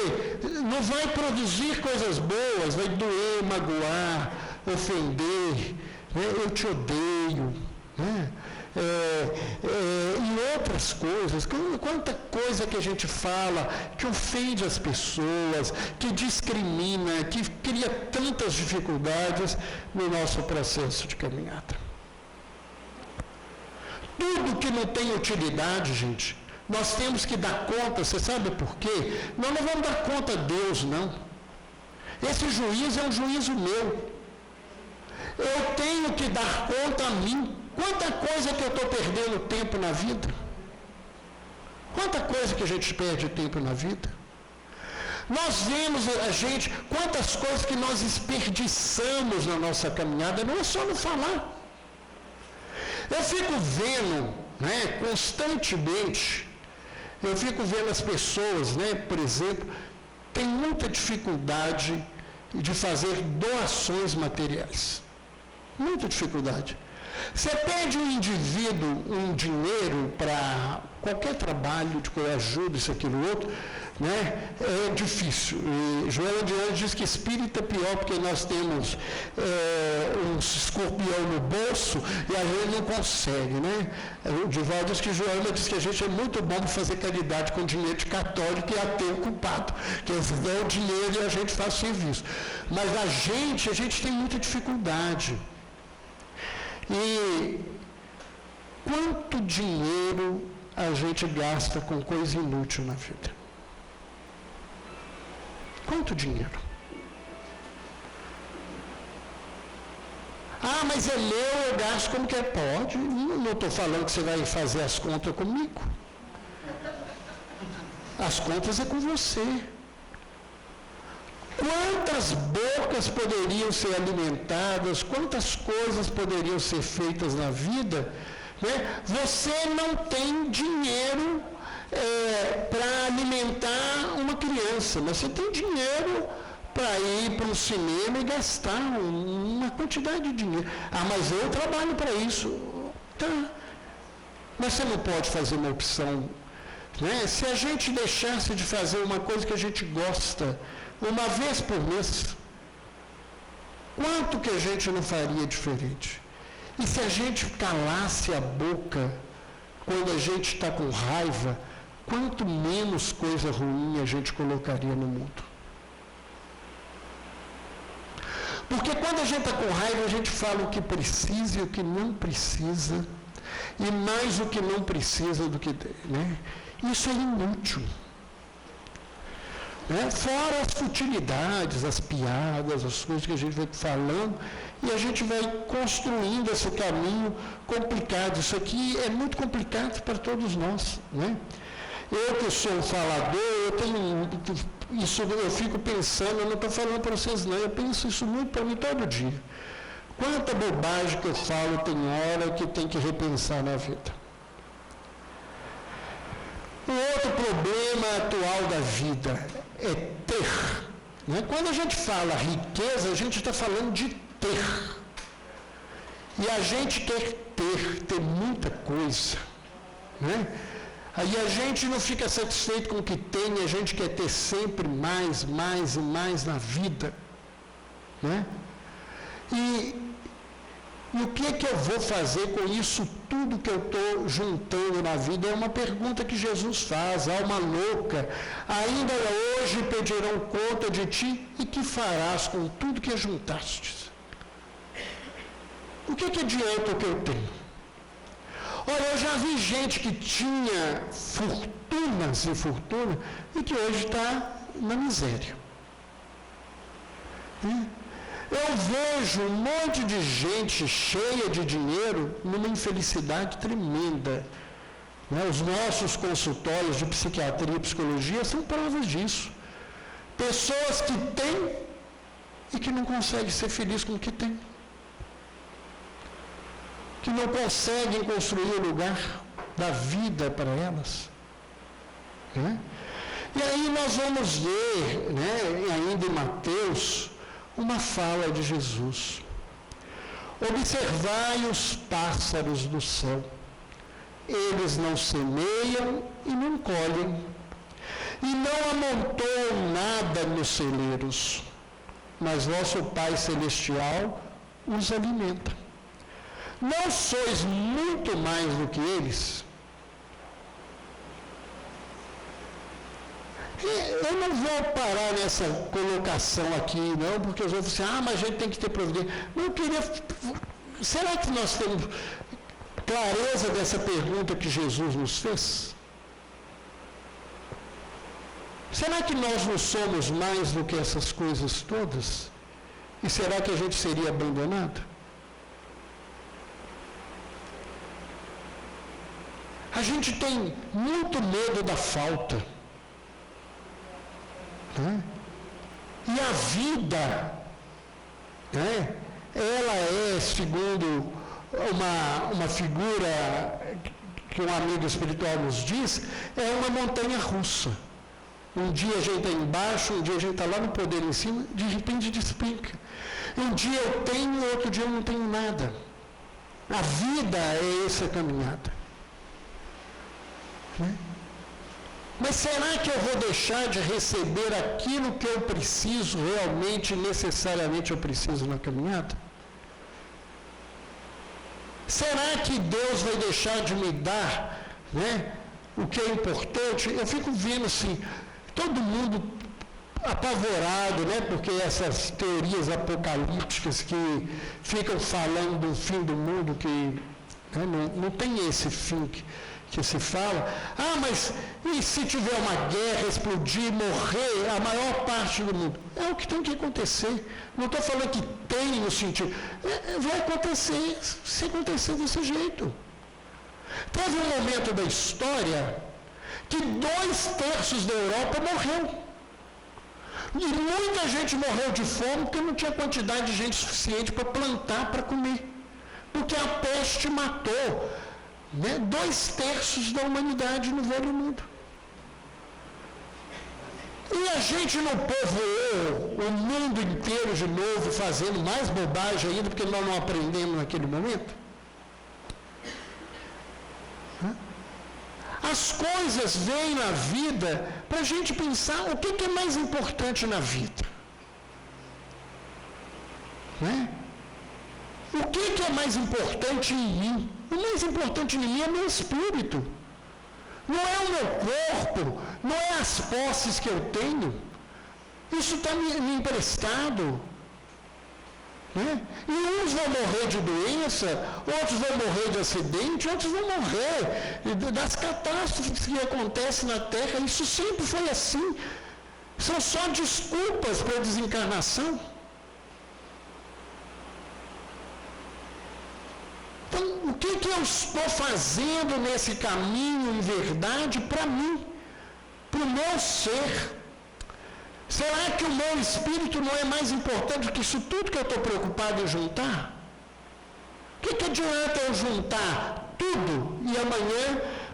não vai produzir coisas boas, vai doer, magoar, ofender, eu te odeio, e outras coisas, quanta coisa que a gente fala que ofende as pessoas, que discrimina, que cria tantas dificuldades no nosso processo de caminhada. Tudo que não tem utilidade, gente, nós temos que dar conta. Você sabe por quê? Nós não vamos dar conta a Deus, não. Esse juízo é um juízo meu. Eu tenho que dar conta a mim. Quanta coisa que eu estou perdendo tempo na vida. Quanta coisa que a gente perde tempo na vida. Nós vemos quantas coisas que nós desperdiçamos na nossa caminhada, não é só no falar. Eu fico vendo, constantemente, eu fico vendo as pessoas, por exemplo, tem muita dificuldade de fazer doações materiais. Muita dificuldade. Você pede um indivíduo um dinheiro para qualquer trabalho, de ajuda, isso, aquilo, outro, é difícil. E Joana de Anjos diz que espírita é pior, porque nós temos um escorpião no bolso e a gente não consegue, O Divaldo diz que Joana diz que a gente é muito bom para fazer caridade com dinheiro de católico e ateu culpado, que eles dão o dinheiro e a gente faz serviço. Mas a gente tem muita dificuldade. E quanto dinheiro a gente gasta com coisa inútil na vida? Quanto dinheiro? Ah, mas é meu, eu gasto como que é? Pode. Não estou falando que você vai fazer as contas comigo. As contas é com você. Quantas bocas poderiam ser alimentadas, quantas coisas poderiam ser feitas na vida, Você não tem dinheiro para alimentar uma criança, mas você tem dinheiro para ir para um cinema e gastar uma quantidade de dinheiro. Ah, mas eu trabalho para isso. Tá. Mas você não pode fazer uma opção. Se a gente deixasse de fazer uma coisa que a gente gosta, uma vez por mês, quanto que a gente não faria diferente? E se a gente calasse a boca quando a gente está com raiva, quanto menos coisa ruim a gente colocaria no mundo? Porque quando a gente está com raiva, a gente fala o que precisa e o que não precisa, e mais o que não precisa do que tem, Isso é inútil. Né? Fora as futilidades, as piadas, as coisas que a gente vai falando, e a gente vai construindo esse caminho complicado. Isso aqui é muito complicado para todos nós. Né? Eu que sou um falador, eu fico pensando, eu não estou falando para vocês não, eu penso isso muito para mim todo dia. Quanta bobagem que eu falo tem hora que tem que repensar na vida. O outro problema atual da vida é ter. Né? Quando a gente fala riqueza, a gente está falando de ter. E a gente quer ter muita coisa. Né? Aí a gente não fica satisfeito com o que tem, a gente quer ter sempre mais, mais e mais na vida. Né? E o que é que eu vou fazer com isso tudo que eu estou juntando na vida? É uma pergunta que Jesus faz, alma louca. Ainda hoje pedirão conta de ti, e que farás com tudo que ajuntastes? O que adianta o que eu tenho? Olha, eu já vi gente que tinha fortunas e fortuna e que hoje está na miséria. Eu vejo um monte de gente cheia de dinheiro numa infelicidade tremenda. Os nossos consultórios de psiquiatria e psicologia são provas disso. Pessoas que têm e que não conseguem ser felizes com o que têm. Que não conseguem construir o lugar da vida para elas. E aí nós vamos ver, ainda em Mateus, uma fala de Jesus. Observai os pássaros do céu. Eles não semeiam e não colhem, e não amontoam nada nos celeiros, mas vosso Pai Celestial os alimenta. Não sois muito mais do que eles? Eu não vou parar nessa colocação aqui, não, porque os outros dizem, mas a gente tem que ter providência. Eu queria... Será que nós temos clareza dessa pergunta que Jesus nos fez? Será que nós não somos mais do que essas coisas todas? E será que a gente seria abandonado? A gente tem muito medo da falta. E a vida, ela é, segundo uma figura que um amigo espiritual nos diz, é uma montanha russa. Um dia a gente está embaixo, um dia a gente está lá no poder em cima, de repente despenca. Um dia eu tenho, outro dia eu não tenho nada. A vida é essa caminhada. Mas será que eu vou deixar de receber aquilo que eu preciso realmente, necessariamente eu preciso na caminhada? Será que Deus vai deixar de me dar, o que é importante? Eu fico vendo assim, todo mundo apavorado, porque essas teorias apocalípticas que ficam falando do fim do mundo, que não tem esse fim que se fala, mas e se tiver uma guerra, explodir, morrer a maior parte do mundo? É o que tem que acontecer. Não estou falando que tem no sentido. Vai acontecer, se acontecer desse jeito. Teve um momento da história que 2/3 da Europa morreu. E muita gente morreu de fome porque não tinha quantidade de gente suficiente para plantar, para comer. Porque a peste matou 2/3 da humanidade no velho mundo. E a gente não povoou o mundo inteiro de novo, fazendo mais bobagem ainda, porque nós não aprendemos naquele momento? As coisas vêm na vida para a gente pensar o que é mais importante na vida. O que é mais importante em mim? O mais importante em mim é meu espírito. Não é o meu corpo, não é as posses que eu tenho. Isso está me emprestado. E uns vão morrer de doença, outros vão morrer de acidente, outros vão morrer das catástrofes que acontecem na Terra. Isso sempre foi assim. São só desculpas para a desencarnação. Então, o que eu estou fazendo nesse caminho, em verdade, para mim, para o meu ser? Será que o meu espírito não é mais importante do que isso tudo que eu estou preocupado em juntar? O que adianta eu juntar tudo e amanhã,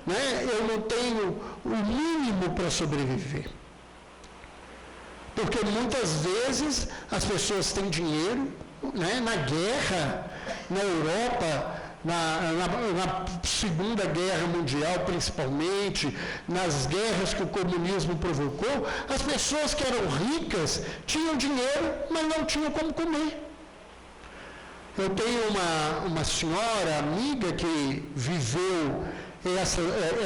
né, eu não tenho o mínimo para sobreviver? Porque muitas vezes as pessoas têm dinheiro, né, na guerra, na Europa, na Segunda Guerra Mundial principalmente, nas guerras que o comunismo provocou, as pessoas que eram ricas tinham dinheiro, mas não tinham como comer. Eu tenho uma senhora amiga que viveu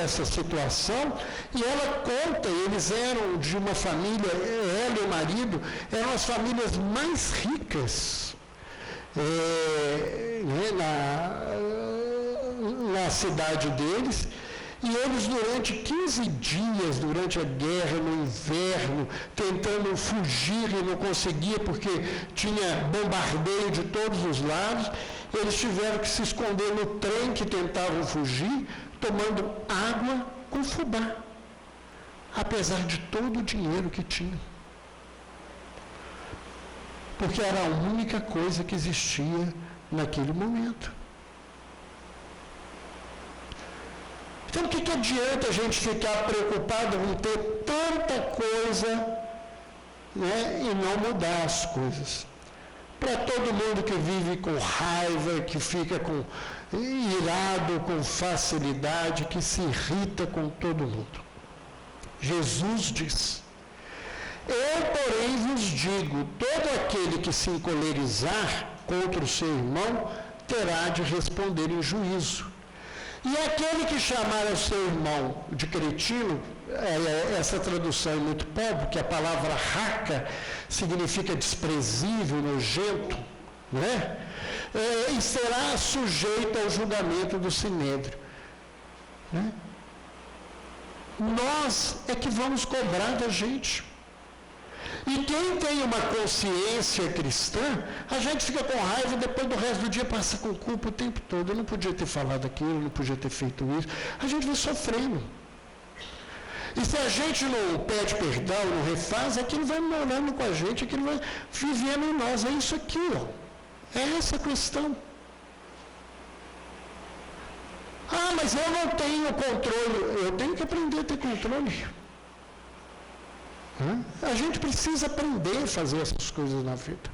essa situação, e ela conta, eles eram de uma família, ela e o marido, eram as famílias mais ricas na cidade deles, e eles durante 15 dias, durante a guerra, no inverno, tentando fugir e não conseguia porque tinha bombardeio de todos os lados, eles tiveram que se esconder no trem que tentavam fugir, tomando água com fubá, apesar de todo o dinheiro que tinham. Porque era a única coisa que existia naquele momento. Então, o que adianta a gente ficar preocupado em ter tanta coisa, né, e não mudar as coisas? Para todo mundo que vive com raiva, que fica irado com facilidade, que se irrita com todo mundo. Jesus diz: eu, porém, vos digo, todo aquele que se encolerizar contra o seu irmão, terá de responder em juízo. E aquele que chamar o seu irmão de cretino, essa tradução é muito pobre, porque a palavra raca significa desprezível, nojento, né? E será sujeito ao julgamento do sinédrio. Né? Nós é que vamos cobrar da gente. E quem tem uma consciência cristã, a gente fica com raiva e depois do resto do dia passa com culpa o tempo todo. Eu não podia ter falado aquilo, eu não podia ter feito isso. A gente vai sofrendo. E se a gente não pede perdão, não refaz, aquilo vai morando com a gente, aquilo vai vivendo em nós. É isso aqui, ó. É essa a questão. Ah, mas eu não tenho controle. Eu tenho que aprender a ter controle. A gente precisa aprender a fazer essas coisas na vida.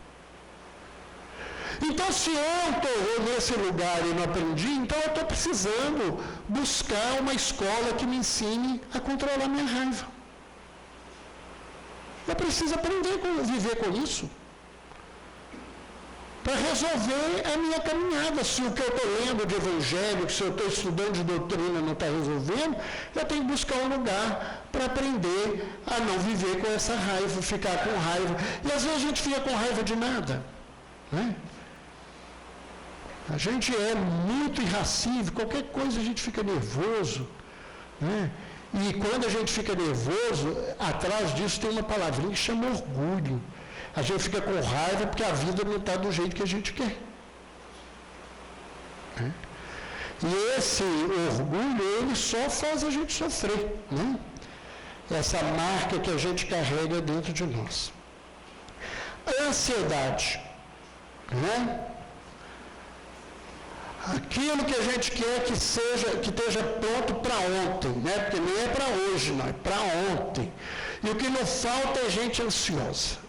Então, se eu estou nesse lugar e não aprendi, então eu estou precisando buscar uma escola que me ensine a controlar minha raiva. Eu preciso aprender a viver com isso. Para resolver a minha caminhada. Se o que eu estou lendo de evangelho, se eu estou estudando de doutrina não está resolvendo, eu tenho que buscar um lugar para aprender a não viver com essa raiva, ficar com raiva. E às vezes a gente fica com raiva de nada. Né? A gente é muito irracível, qualquer coisa a gente fica nervoso. Né? E quando a gente fica nervoso, atrás disso tem uma palavrinha que chama orgulho. A gente fica com raiva porque a vida não está do jeito que a gente quer. Né? E esse orgulho, ele só faz a gente sofrer. Né? Essa marca que a gente carrega dentro de nós. A ansiedade. Né? Aquilo que a gente quer que esteja pronto para ontem, né? Porque nem é para hoje, não, é para ontem. E o que não falta é gente ansiosa.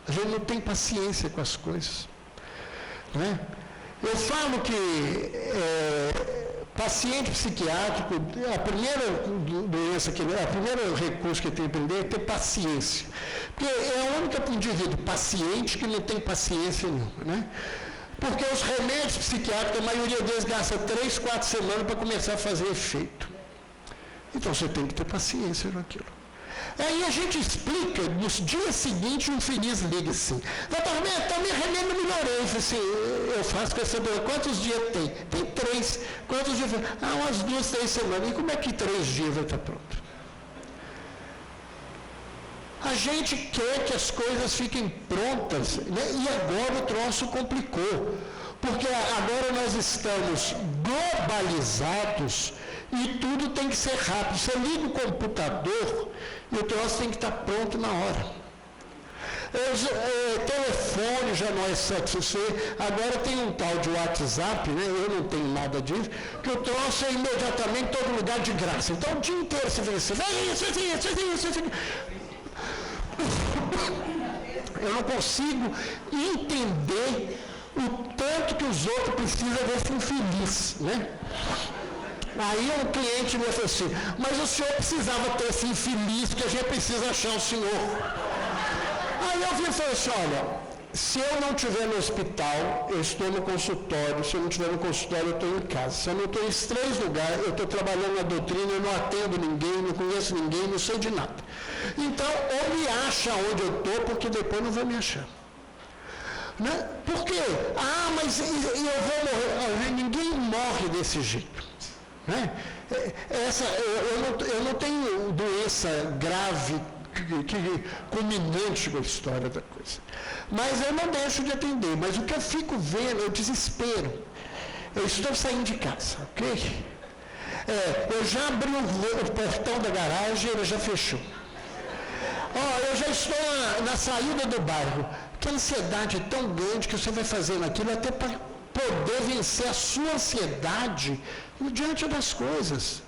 A gente não tem paciência com as coisas. Né? Eu falo que paciente psiquiátrico, a primeira doença, a primeira recurso que tem que aprender é ter paciência. Porque é o único indivíduo paciente que não tem paciência nenhuma. Né? Porque os remédios psiquiátricos, a maioria deles gasta 3, 4 semanas para começar a fazer efeito. Então você tem que ter paciência naquilo. Aí a gente explica, no dia seguinte, um feliz liga assim: doutor, meu remédio não melhorei. Eu falei assim, eu faço com essa doença. Quantos dias tem? Tem 3. Quantos dias? Umas 2, 3 semanas. E como é que 3 dias vai estar pronto? A A gente quer que as coisas fiquem prontas, né? E agora o troço complicou, porque agora nós estamos globalizados e tudo tem que ser rápido. Você liga o computador e o troço tem que estar pronto na hora. Telefone já não é satisfeito, agora tem um tal de WhatsApp, né? Eu não tenho nada disso, que o troço é imediatamente em todo lugar de graça. Então o dia inteiro você vê isso. Eu não consigo entender o tanto que os outros precisam desse infeliz, né? Aí um cliente me falou assim, mas o senhor precisava ter esse infeliz, que a gente precisa achar o senhor. Aí eu vim e falei assim, olha, se eu não estiver no hospital, eu estou no consultório, se eu não estiver no consultório, eu estou em casa. Se eu não estou em 3 lugares, eu estou trabalhando na doutrina, eu não atendo ninguém, não conheço ninguém, não sei de nada. Então, ou me acha onde eu estou, porque depois não vai me achar. Né? Por quê? Ah, mas eu vou morrer. Ninguém morre desse jeito. Né? Eu não tenho doença grave, culminante com a história da coisa. Mas eu não deixo de atender. Mas o que eu fico vendo é o desespero. Eu estou saindo de casa, ok? Eu já abri o portão da garagem e ele já fechou. Eu já estou na saída do bairro. Que a ansiedade é tão grande que você vai fazendo aquilo até para poder vencer a sua ansiedade diante das coisas.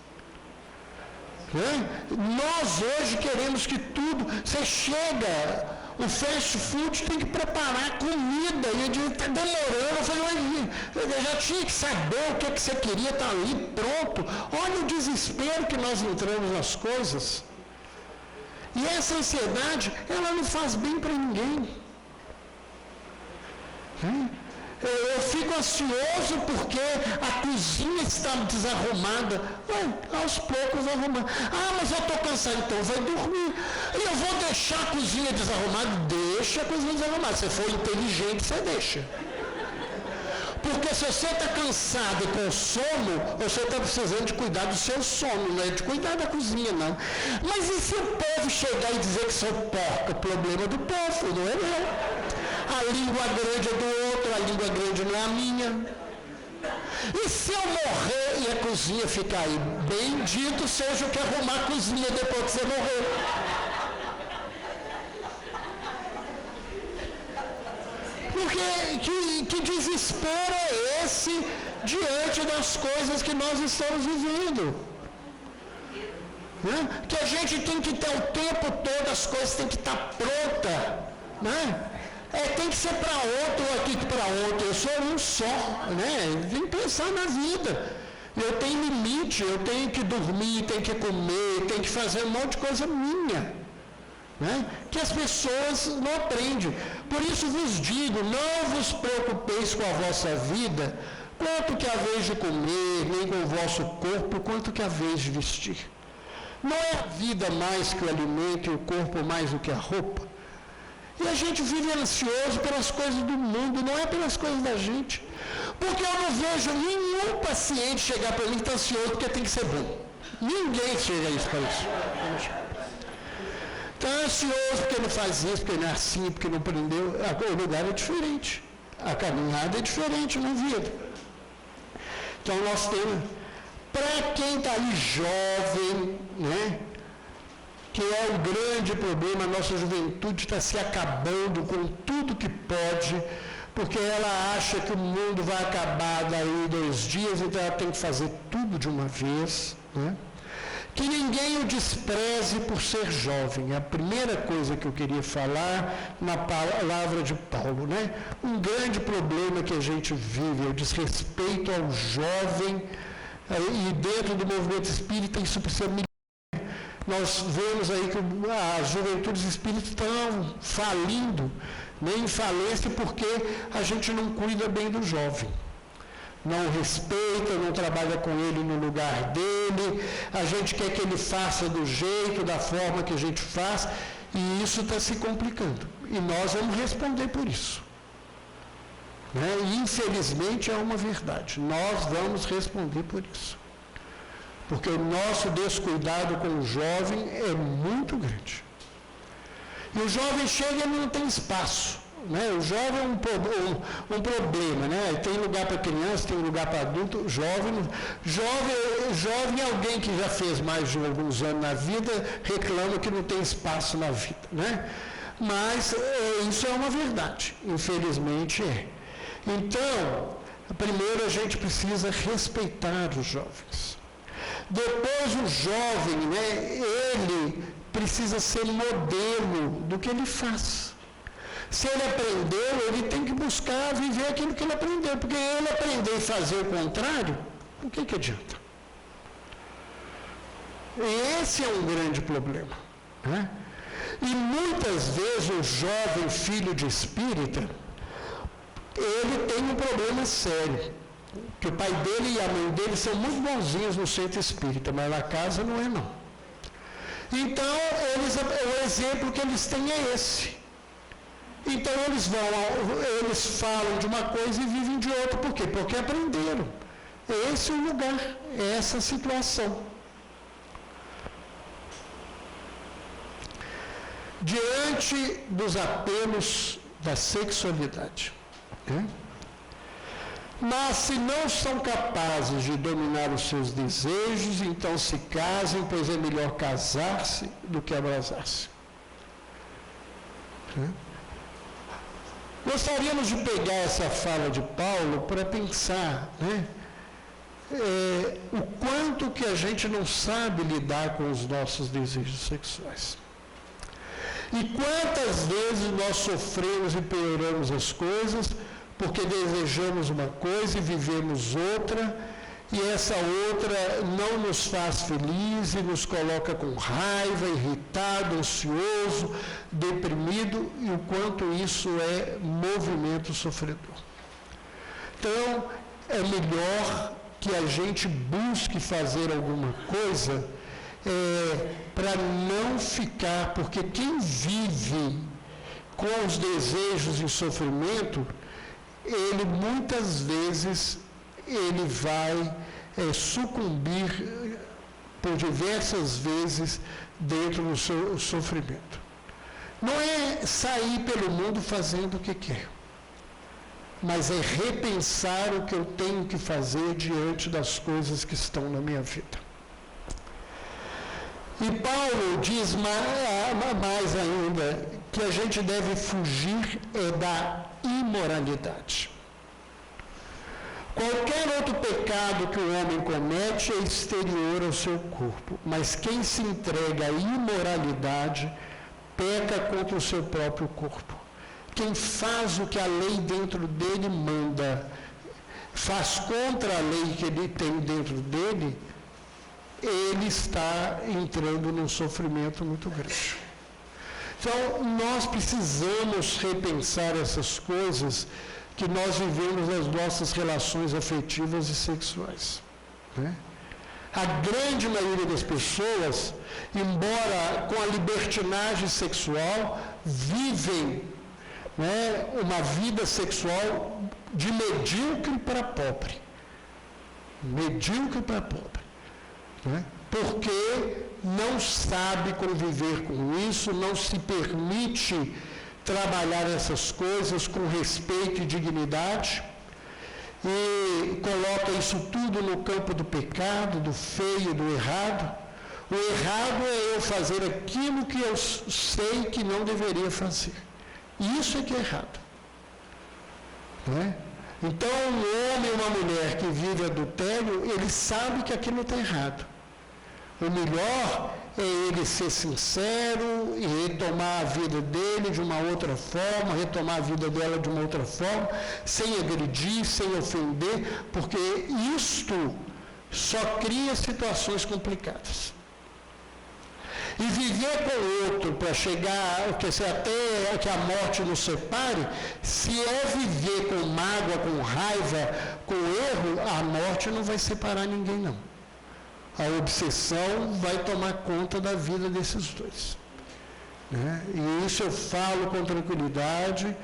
Nós hoje queremos que tudo, você chega, o fast food tem que preparar comida, e ele está demorando, eu falei, eu já tinha que saber o que você queria, está ali, pronto. Olha o desespero que nós entramos nas coisas. E essa ansiedade, ela não faz bem para ninguém. Eu fico ansioso porque a cozinha está desarrumada. Aos poucos vou arrumar. Mas eu estou cansado, então vai dormir. E eu vou deixar a cozinha desarrumada? Deixa a cozinha desarrumada. Se for inteligente, você deixa. Porque se você está cansado e com sono, você está precisando de cuidar do seu sono, não é de cuidar da cozinha, não. Mas e se o povo chegar e dizer que sou porca? O problema do povo, não é meu. A língua grande é do outro, a língua grande não é a minha. E se eu morrer e a cozinha ficar aí? Bendito seja o que arrumar a cozinha depois que você morrer. Porque que desespero é esse diante das coisas que nós estamos vivendo? Né? Que a gente tem que ter o tempo todo, as coisas têm que estar prontas. Né? Tem que ser para outro aqui que para outro. Eu sou um só. Né? Tem que pensar na vida. Eu tenho limite, eu tenho que dormir, tenho que comer, tenho que fazer um monte de coisa minha. Né? Que as pessoas não aprendem. Por isso vos digo, não vos preocupeis com a vossa vida, quanto que a vez de comer, nem com o vosso corpo, quanto que a vez de vestir. Não é a vida mais que o alimento e o corpo mais do que a roupa? E a gente vive ansioso pelas coisas do mundo, não é pelas coisas da gente. Porque eu não vejo nenhum paciente chegar para mim que está ansioso porque tem que ser bom. Ninguém chega a isso para isso. Está ansioso porque não faz isso, porque não é assim, porque não aprendeu. O lugar é diferente. A caminhada é diferente na vida. Então nós temos, para quem está aí jovem, né? Que é o grande problema, a nossa juventude está se acabando com tudo que pode, porque ela acha que o mundo vai acabar daí 2 dias, então ela tem que fazer tudo de uma vez. Né? Que ninguém o despreze por ser jovem. É a primeira coisa que eu queria falar na palavra de Paulo. Né? Um grande problema que a gente vive é o desrespeito ao jovem, e dentro do movimento espírita isso precisa melhorar. Nós vemos aí que as juventudes espíritas estão falindo, nem em falência, porque a gente não cuida bem do jovem. Não respeita, não trabalha com ele no lugar dele, a gente quer que ele faça do jeito, da forma que a gente faz, e isso está se complicando. E nós vamos responder por isso. Né? E, infelizmente, é uma verdade. Nós vamos responder por isso. Porque o nosso descuidado com o jovem é muito grande. E o jovem chega e não tem espaço. Né? O jovem é um problema, né? Tem lugar para criança, tem lugar para adulto. Jovem é alguém que já fez mais de alguns anos na vida, reclama que não tem espaço na vida, né? Mas isso é uma verdade, infelizmente é. Então, primeiro a gente precisa respeitar os jovens. Depois o jovem, né, ele precisa ser modelo do que ele faz. Se ele aprendeu, ele tem que buscar viver aquilo que ele aprendeu, porque ele aprender e fazer o contrário, o que adianta? Esse é um grande problema. Né? E muitas vezes o jovem filho de espírita, ele tem um problema sério, que o pai dele e a mãe dele são muito bonzinhos no centro espírita, mas na casa não é não. Então, o exemplo que eles têm é esse. Então eles falam de uma coisa e vivem de outra. Por quê? Porque aprenderam. Esse é o lugar, é essa situação. Diante dos apelos da sexualidade. Né? Mas se não são capazes de dominar os seus desejos, então se casem, pois é melhor casar-se do que abrasar-se. Né? Gostaríamos de pegar essa fala de Paulo para pensar, né, o quanto que a gente não sabe lidar com os nossos desejos sexuais. E quantas vezes nós sofremos e pioramos as coisas porque desejamos uma coisa e vivemos outra, e essa outra não nos faz feliz e nos coloca com raiva, irritado, ansioso, deprimido, e o quanto isso é movimento sofredor. Então, é melhor que a gente busque fazer alguma coisa para não ficar, porque quem vive com os desejos em sofrimento, ele muitas vezes ele vai sucumbir por diversas vezes dentro do seu sofrimento. Não é sair pelo mundo fazendo o que quer, mas é repensar o que eu tenho que fazer diante das coisas que estão na minha vida. E Paulo diz mais ainda que a gente deve fugir da imoralidade. Qualquer outro pecado que o homem comete é exterior ao seu corpo, mas quem se entrega à imoralidade peca contra o seu próprio corpo. Quem faz o que a lei dentro dele manda, faz contra a lei que ele tem dentro dele, ele está entrando num sofrimento muito grande. Então, nós precisamos repensar essas coisas que nós vivemos nas nossas relações afetivas e sexuais. Né? A grande maioria das pessoas, embora com a libertinagem sexual, vivem, né, uma vida sexual de medíocre para pobre. Medíocre para pobre. Né? Porque não sabe conviver com isso, não se permite trabalhar essas coisas com respeito e dignidade, e coloca isso tudo no campo do pecado, do feio, do errado. O errado é eu fazer aquilo que eu sei que não deveria fazer. Isso é que é errado. Né? Então, um homem e uma mulher que vive adultério, ele sabe que aquilo está errado. O melhor é ele ser sincero e retomar a vida dele de uma outra forma, retomar a vida dela de uma outra forma, sem agredir, sem ofender, porque isto só cria situações complicadas. E viver com o outro para chegar, até que a morte nos separe, se é viver com mágoa, com raiva, com erro, a morte não vai separar ninguém não. A obsessão vai tomar conta da vida desses dois. Né? E isso eu falo com tranquilidade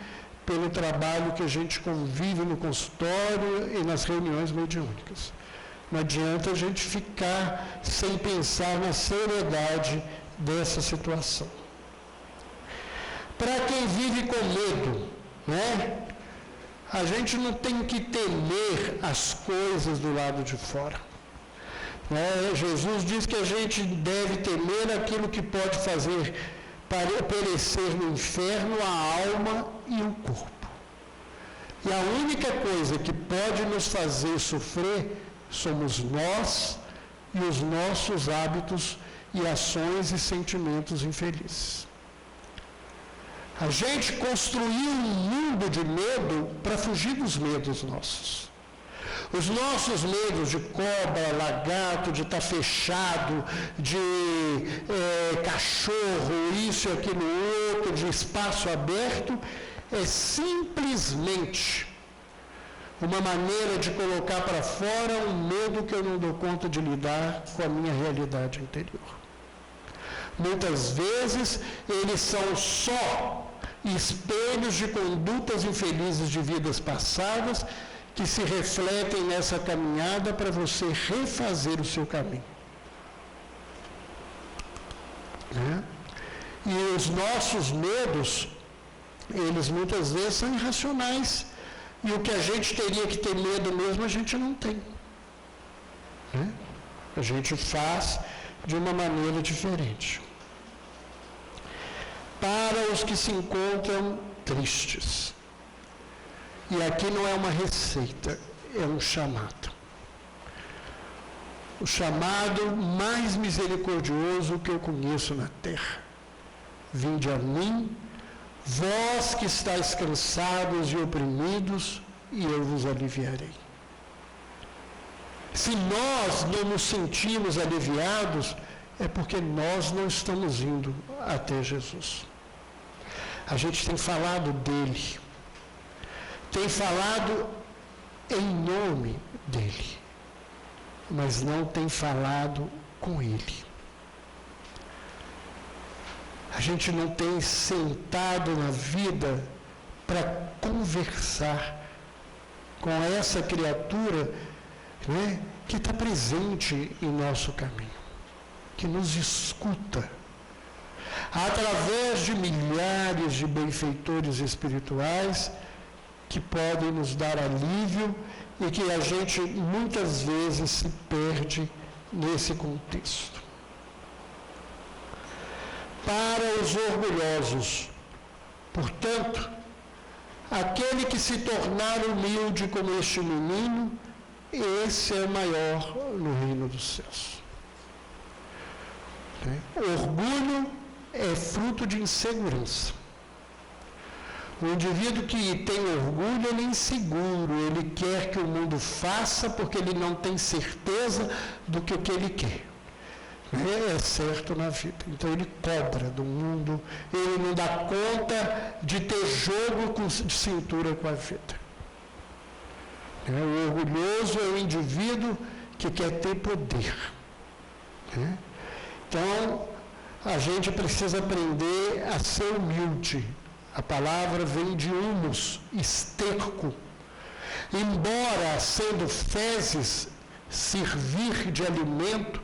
pelo trabalho que a gente convive no consultório e nas reuniões mediúnicas. Não adianta a gente ficar sem pensar na seriedade dessa situação. Para quem vive com medo, né? A gente não tem que temer as coisas do lado de fora. Jesus diz que a gente deve temer aquilo que pode fazer perecer no inferno a alma e o corpo. E a única coisa que pode nos fazer sofrer somos nós e os nossos hábitos e ações e sentimentos infelizes. A gente construiu um mundo de medo para fugir dos medos nossos. Os nossos medos de cobra, lagarto, de estar fechado, de cachorro, isso e aquilo outro, de espaço aberto, é simplesmente uma maneira de colocar para fora um medo que eu não dou conta de lidar com a minha realidade interior. Muitas vezes, eles são só espelhos de condutas infelizes de vidas passadas que se refletem nessa caminhada para você refazer o seu caminho. E os nossos medos, eles muitas vezes são irracionais. E o que a gente teria que ter medo mesmo, a gente não tem. A gente faz de uma maneira diferente. Para os que se encontram tristes. E aqui não é uma receita, é um chamado. O chamado mais misericordioso que eu conheço na terra. Vinde a mim, vós que estáis cansados e oprimidos, e eu vos aliviarei. Se nós não nos sentimos aliviados, é porque nós não estamos indo até Jesus. A gente tem falado dele, tem falado em nome dele, mas não tem falado com ele. A gente não tem sentado na vida para conversar com essa criatura, né, que está presente em nosso caminho, que nos escuta, através de milhares de benfeitores espirituais que podem nos dar alívio e que a gente muitas vezes se perde nesse contexto. Para os orgulhosos, portanto, aquele que se tornar humilde como este menino, esse é o maior no reino dos céus. Orgulho é fruto de insegurança. O indivíduo que tem orgulho, ele é inseguro, ele quer que o mundo faça porque ele não tem certeza do que o que ele quer. É certo na vida. Então ele cobra do mundo, ele não dá conta de ter jogo de cintura com a vida. O orgulhoso é o indivíduo que quer ter poder. Então, a gente precisa aprender a ser humilde. A palavra vem de humus, esterco. Embora sendo fezes, servir de alimento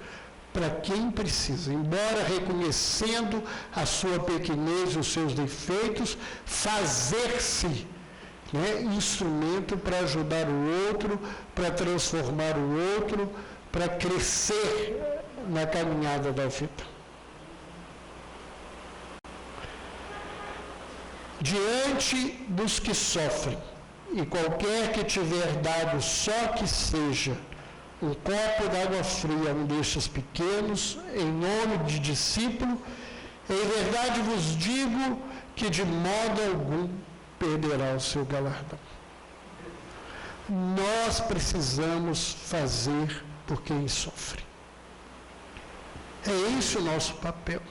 para quem precisa. Embora reconhecendo a sua pequenez e os seus defeitos, fazer-se instrumento para ajudar o outro, para transformar o outro, para crescer na caminhada da vida. Diante dos que sofrem, e qualquer que tiver dado só que seja um copo d'água fria a um destes pequenos, em nome de discípulo, em verdade vos digo que de modo algum perderá o seu galardão. Nós precisamos fazer por quem sofre. É esse o nosso papel.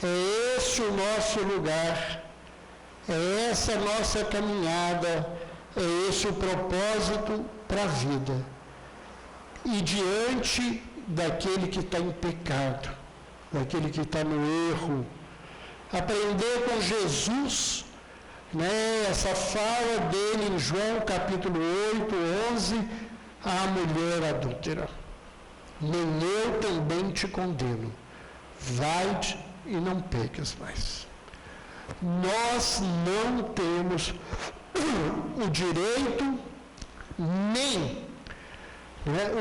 É esse o nosso lugar. É essa a nossa caminhada. É esse o propósito para a vida. E diante daquele que está em pecado, daquele que está no erro, aprender com Jesus, essa fala dele em João capítulo 8, 11, a mulher adúltera. Nem eu também te condeno. Vai-te e não peques mais. nós não temos o direito nem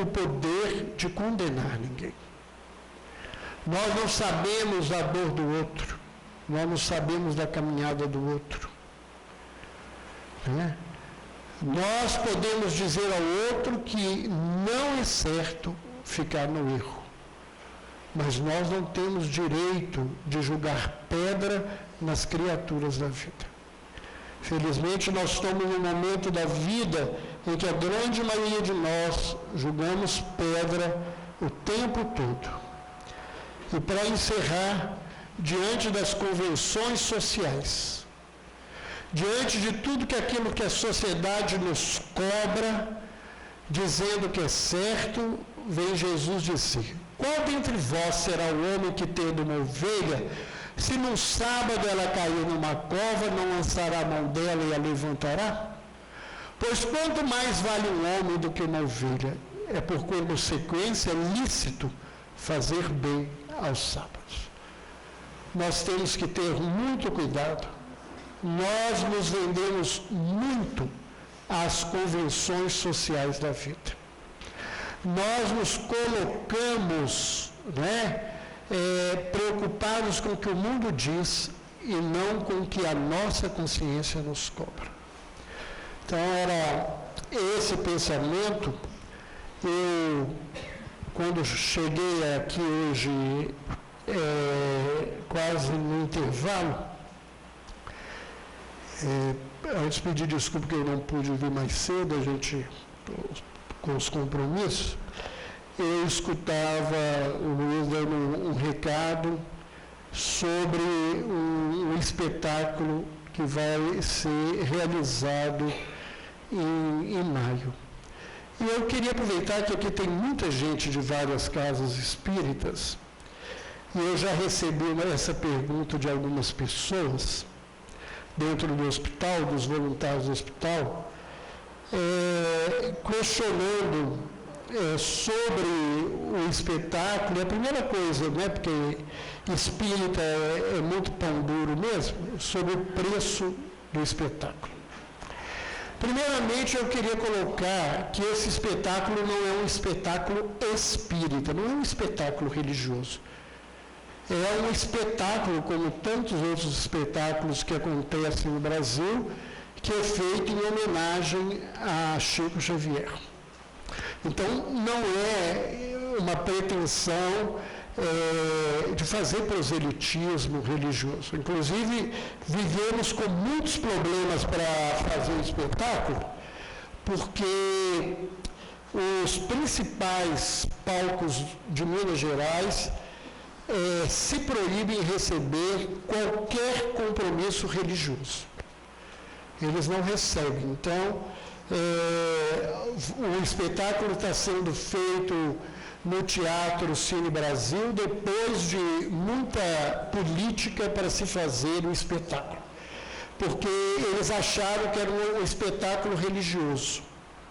o poder de condenar ninguém. Nós não sabemos da dor do outro, nós não sabemos da caminhada do outro. Nós podemos dizer ao outro que não é certo ficar no erro, mas nós não temos direito de julgar pedra nas criaturas da vida. Felizmente, nós estamos num momento da vida em que a grande maioria de nós julgamos pedra o tempo todo. E para encerrar, diante das convenções sociais, diante de tudo aquilo que a sociedade nos cobra, dizendo que é certo, vem Jesus dizer: qual dentre vós será o homem que, tendo uma ovelha, se num sábado ela cair numa cova, não lançará a mão dela e a levantará? Pois quanto mais vale um homem do que uma ovelha? É por consequência lícito fazer bem aos sábados. Nós temos que ter muito cuidado. Nós nos vendemos muito às convenções sociais da vida. Nós nos colocamos, preocupados com o que o mundo diz e não com o que a nossa consciência nos cobra. Então, era esse pensamento. Eu, quando cheguei aqui hoje, quase no intervalo, antes de pedir desculpa que eu não pude vir mais cedo, a gente, com os compromissos, eu escutava o Luiz dando um recado sobre um espetáculo que vai ser realizado em maio. E eu queria aproveitar que aqui tem muita gente de várias casas espíritas, e eu já recebi essa pergunta de algumas pessoas dentro do hospital, dos voluntários do hospital, questionando sobre o espetáculo. E a primeira coisa, porque espírita é muito pão duro mesmo, sobre o preço do espetáculo. Primeiramente, eu queria colocar que esse espetáculo não é um espetáculo espírita, não é um espetáculo religioso. É um espetáculo, como tantos outros espetáculos que acontecem no Brasil, que é feito em homenagem a Chico Xavier. Então, não é uma pretensão de fazer proselitismo religioso. Inclusive, vivemos com muitos problemas para fazer o espetáculo, porque os principais palcos de Minas Gerais se proíbem receber qualquer compromisso religioso. Eles não recebem. Então, o espetáculo está sendo feito no Teatro Cine Brasil, depois de muita política para se fazer o espetáculo. Porque eles acharam que era um espetáculo religioso.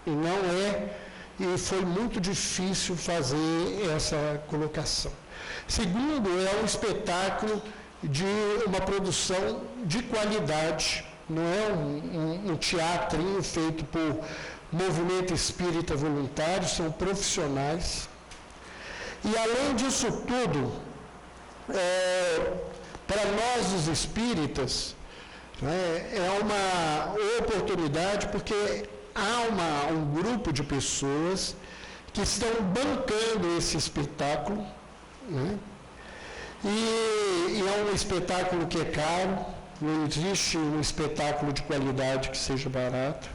E não é, e foi muito difícil fazer essa colocação. Segundo, é um espetáculo de uma produção de qualidade, não é um teatrinho feito por movimento espírita voluntário, são profissionais. E além disso tudo, para nós os espíritas, é uma oportunidade, porque há um grupo de pessoas que estão bancando esse espetáculo, e é um espetáculo que é caro, não existe um espetáculo de qualidade que seja barato.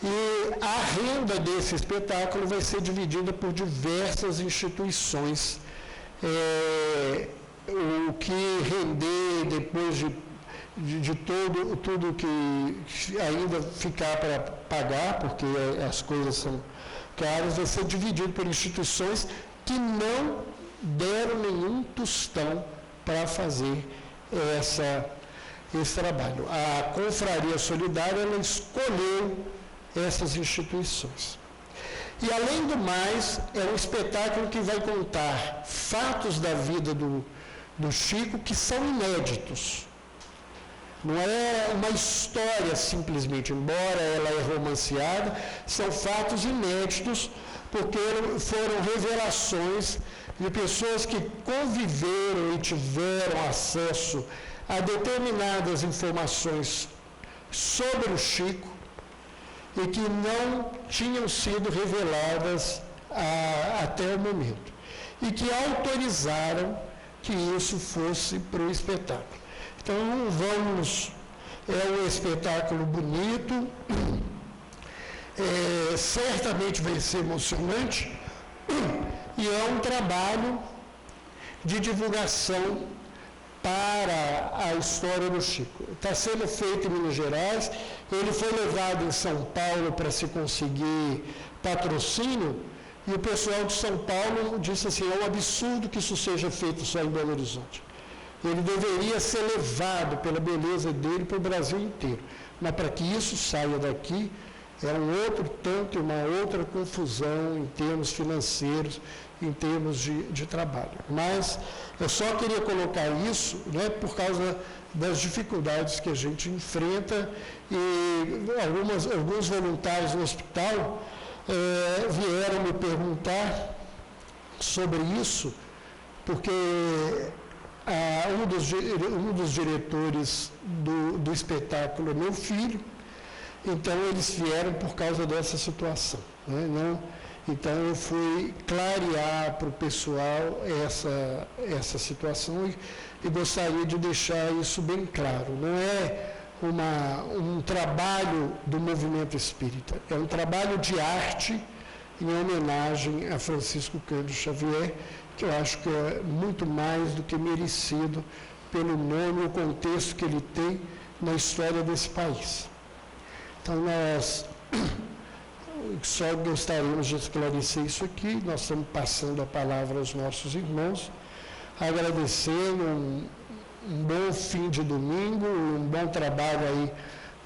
E a renda desse espetáculo vai ser dividida por diversas instituições. O que render depois de tudo que ainda ficar para pagar, porque as coisas são caras, vai ser dividido por instituições que não deram nenhum tostão para fazer esse trabalho. A Confraria Solidária, ela escolheu essas instituições. E, além do mais, é um espetáculo que vai contar fatos da vida do Chico que são inéditos. Não é uma história simplesmente, embora ela é romanceada, são fatos inéditos, porque foram revelações de pessoas que conviveram e tiveram acesso a determinadas informações sobre o Chico e que não tinham sido reveladas até o momento. E que autorizaram que isso fosse para o espetáculo. Então, é um espetáculo bonito, certamente vai ser emocionante, e é um trabalho de divulgação para a história do Chico. Está sendo feito em Minas Gerais, ele foi levado em São Paulo para se conseguir patrocínio, e o pessoal de São Paulo disse assim, é um absurdo que isso seja feito só em Belo Horizonte. Ele deveria ser levado pela beleza dele para o Brasil inteiro. Mas para que isso saia daqui, é um outro tanto e uma outra confusão em termos financeiros, em termos de trabalho. Mas eu só queria colocar isso, né, por causa das dificuldades que a gente enfrenta, e alguns voluntários no hospital vieram me perguntar sobre isso, porque um dos diretores do espetáculo é meu filho, então eles vieram por causa dessa situação. Né? Então eu fui clarear para o pessoal essa situação e gostaria de deixar isso bem claro. Não é um trabalho do movimento espírita, é um trabalho de arte em homenagem a Francisco Cândido Xavier, que eu acho que é muito mais do que merecido pelo nome e o contexto que ele tem na história desse país. Então, nós só gostaríamos de esclarecer isso aqui, nós estamos passando a palavra aos nossos irmãos, agradecendo um bom fim de domingo, um bom trabalho aí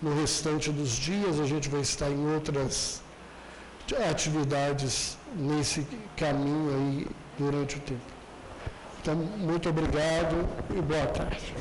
no restante dos dias, a gente vai estar em outras atividades nesse caminho aí durante o tempo. Então, muito obrigado e boa tarde.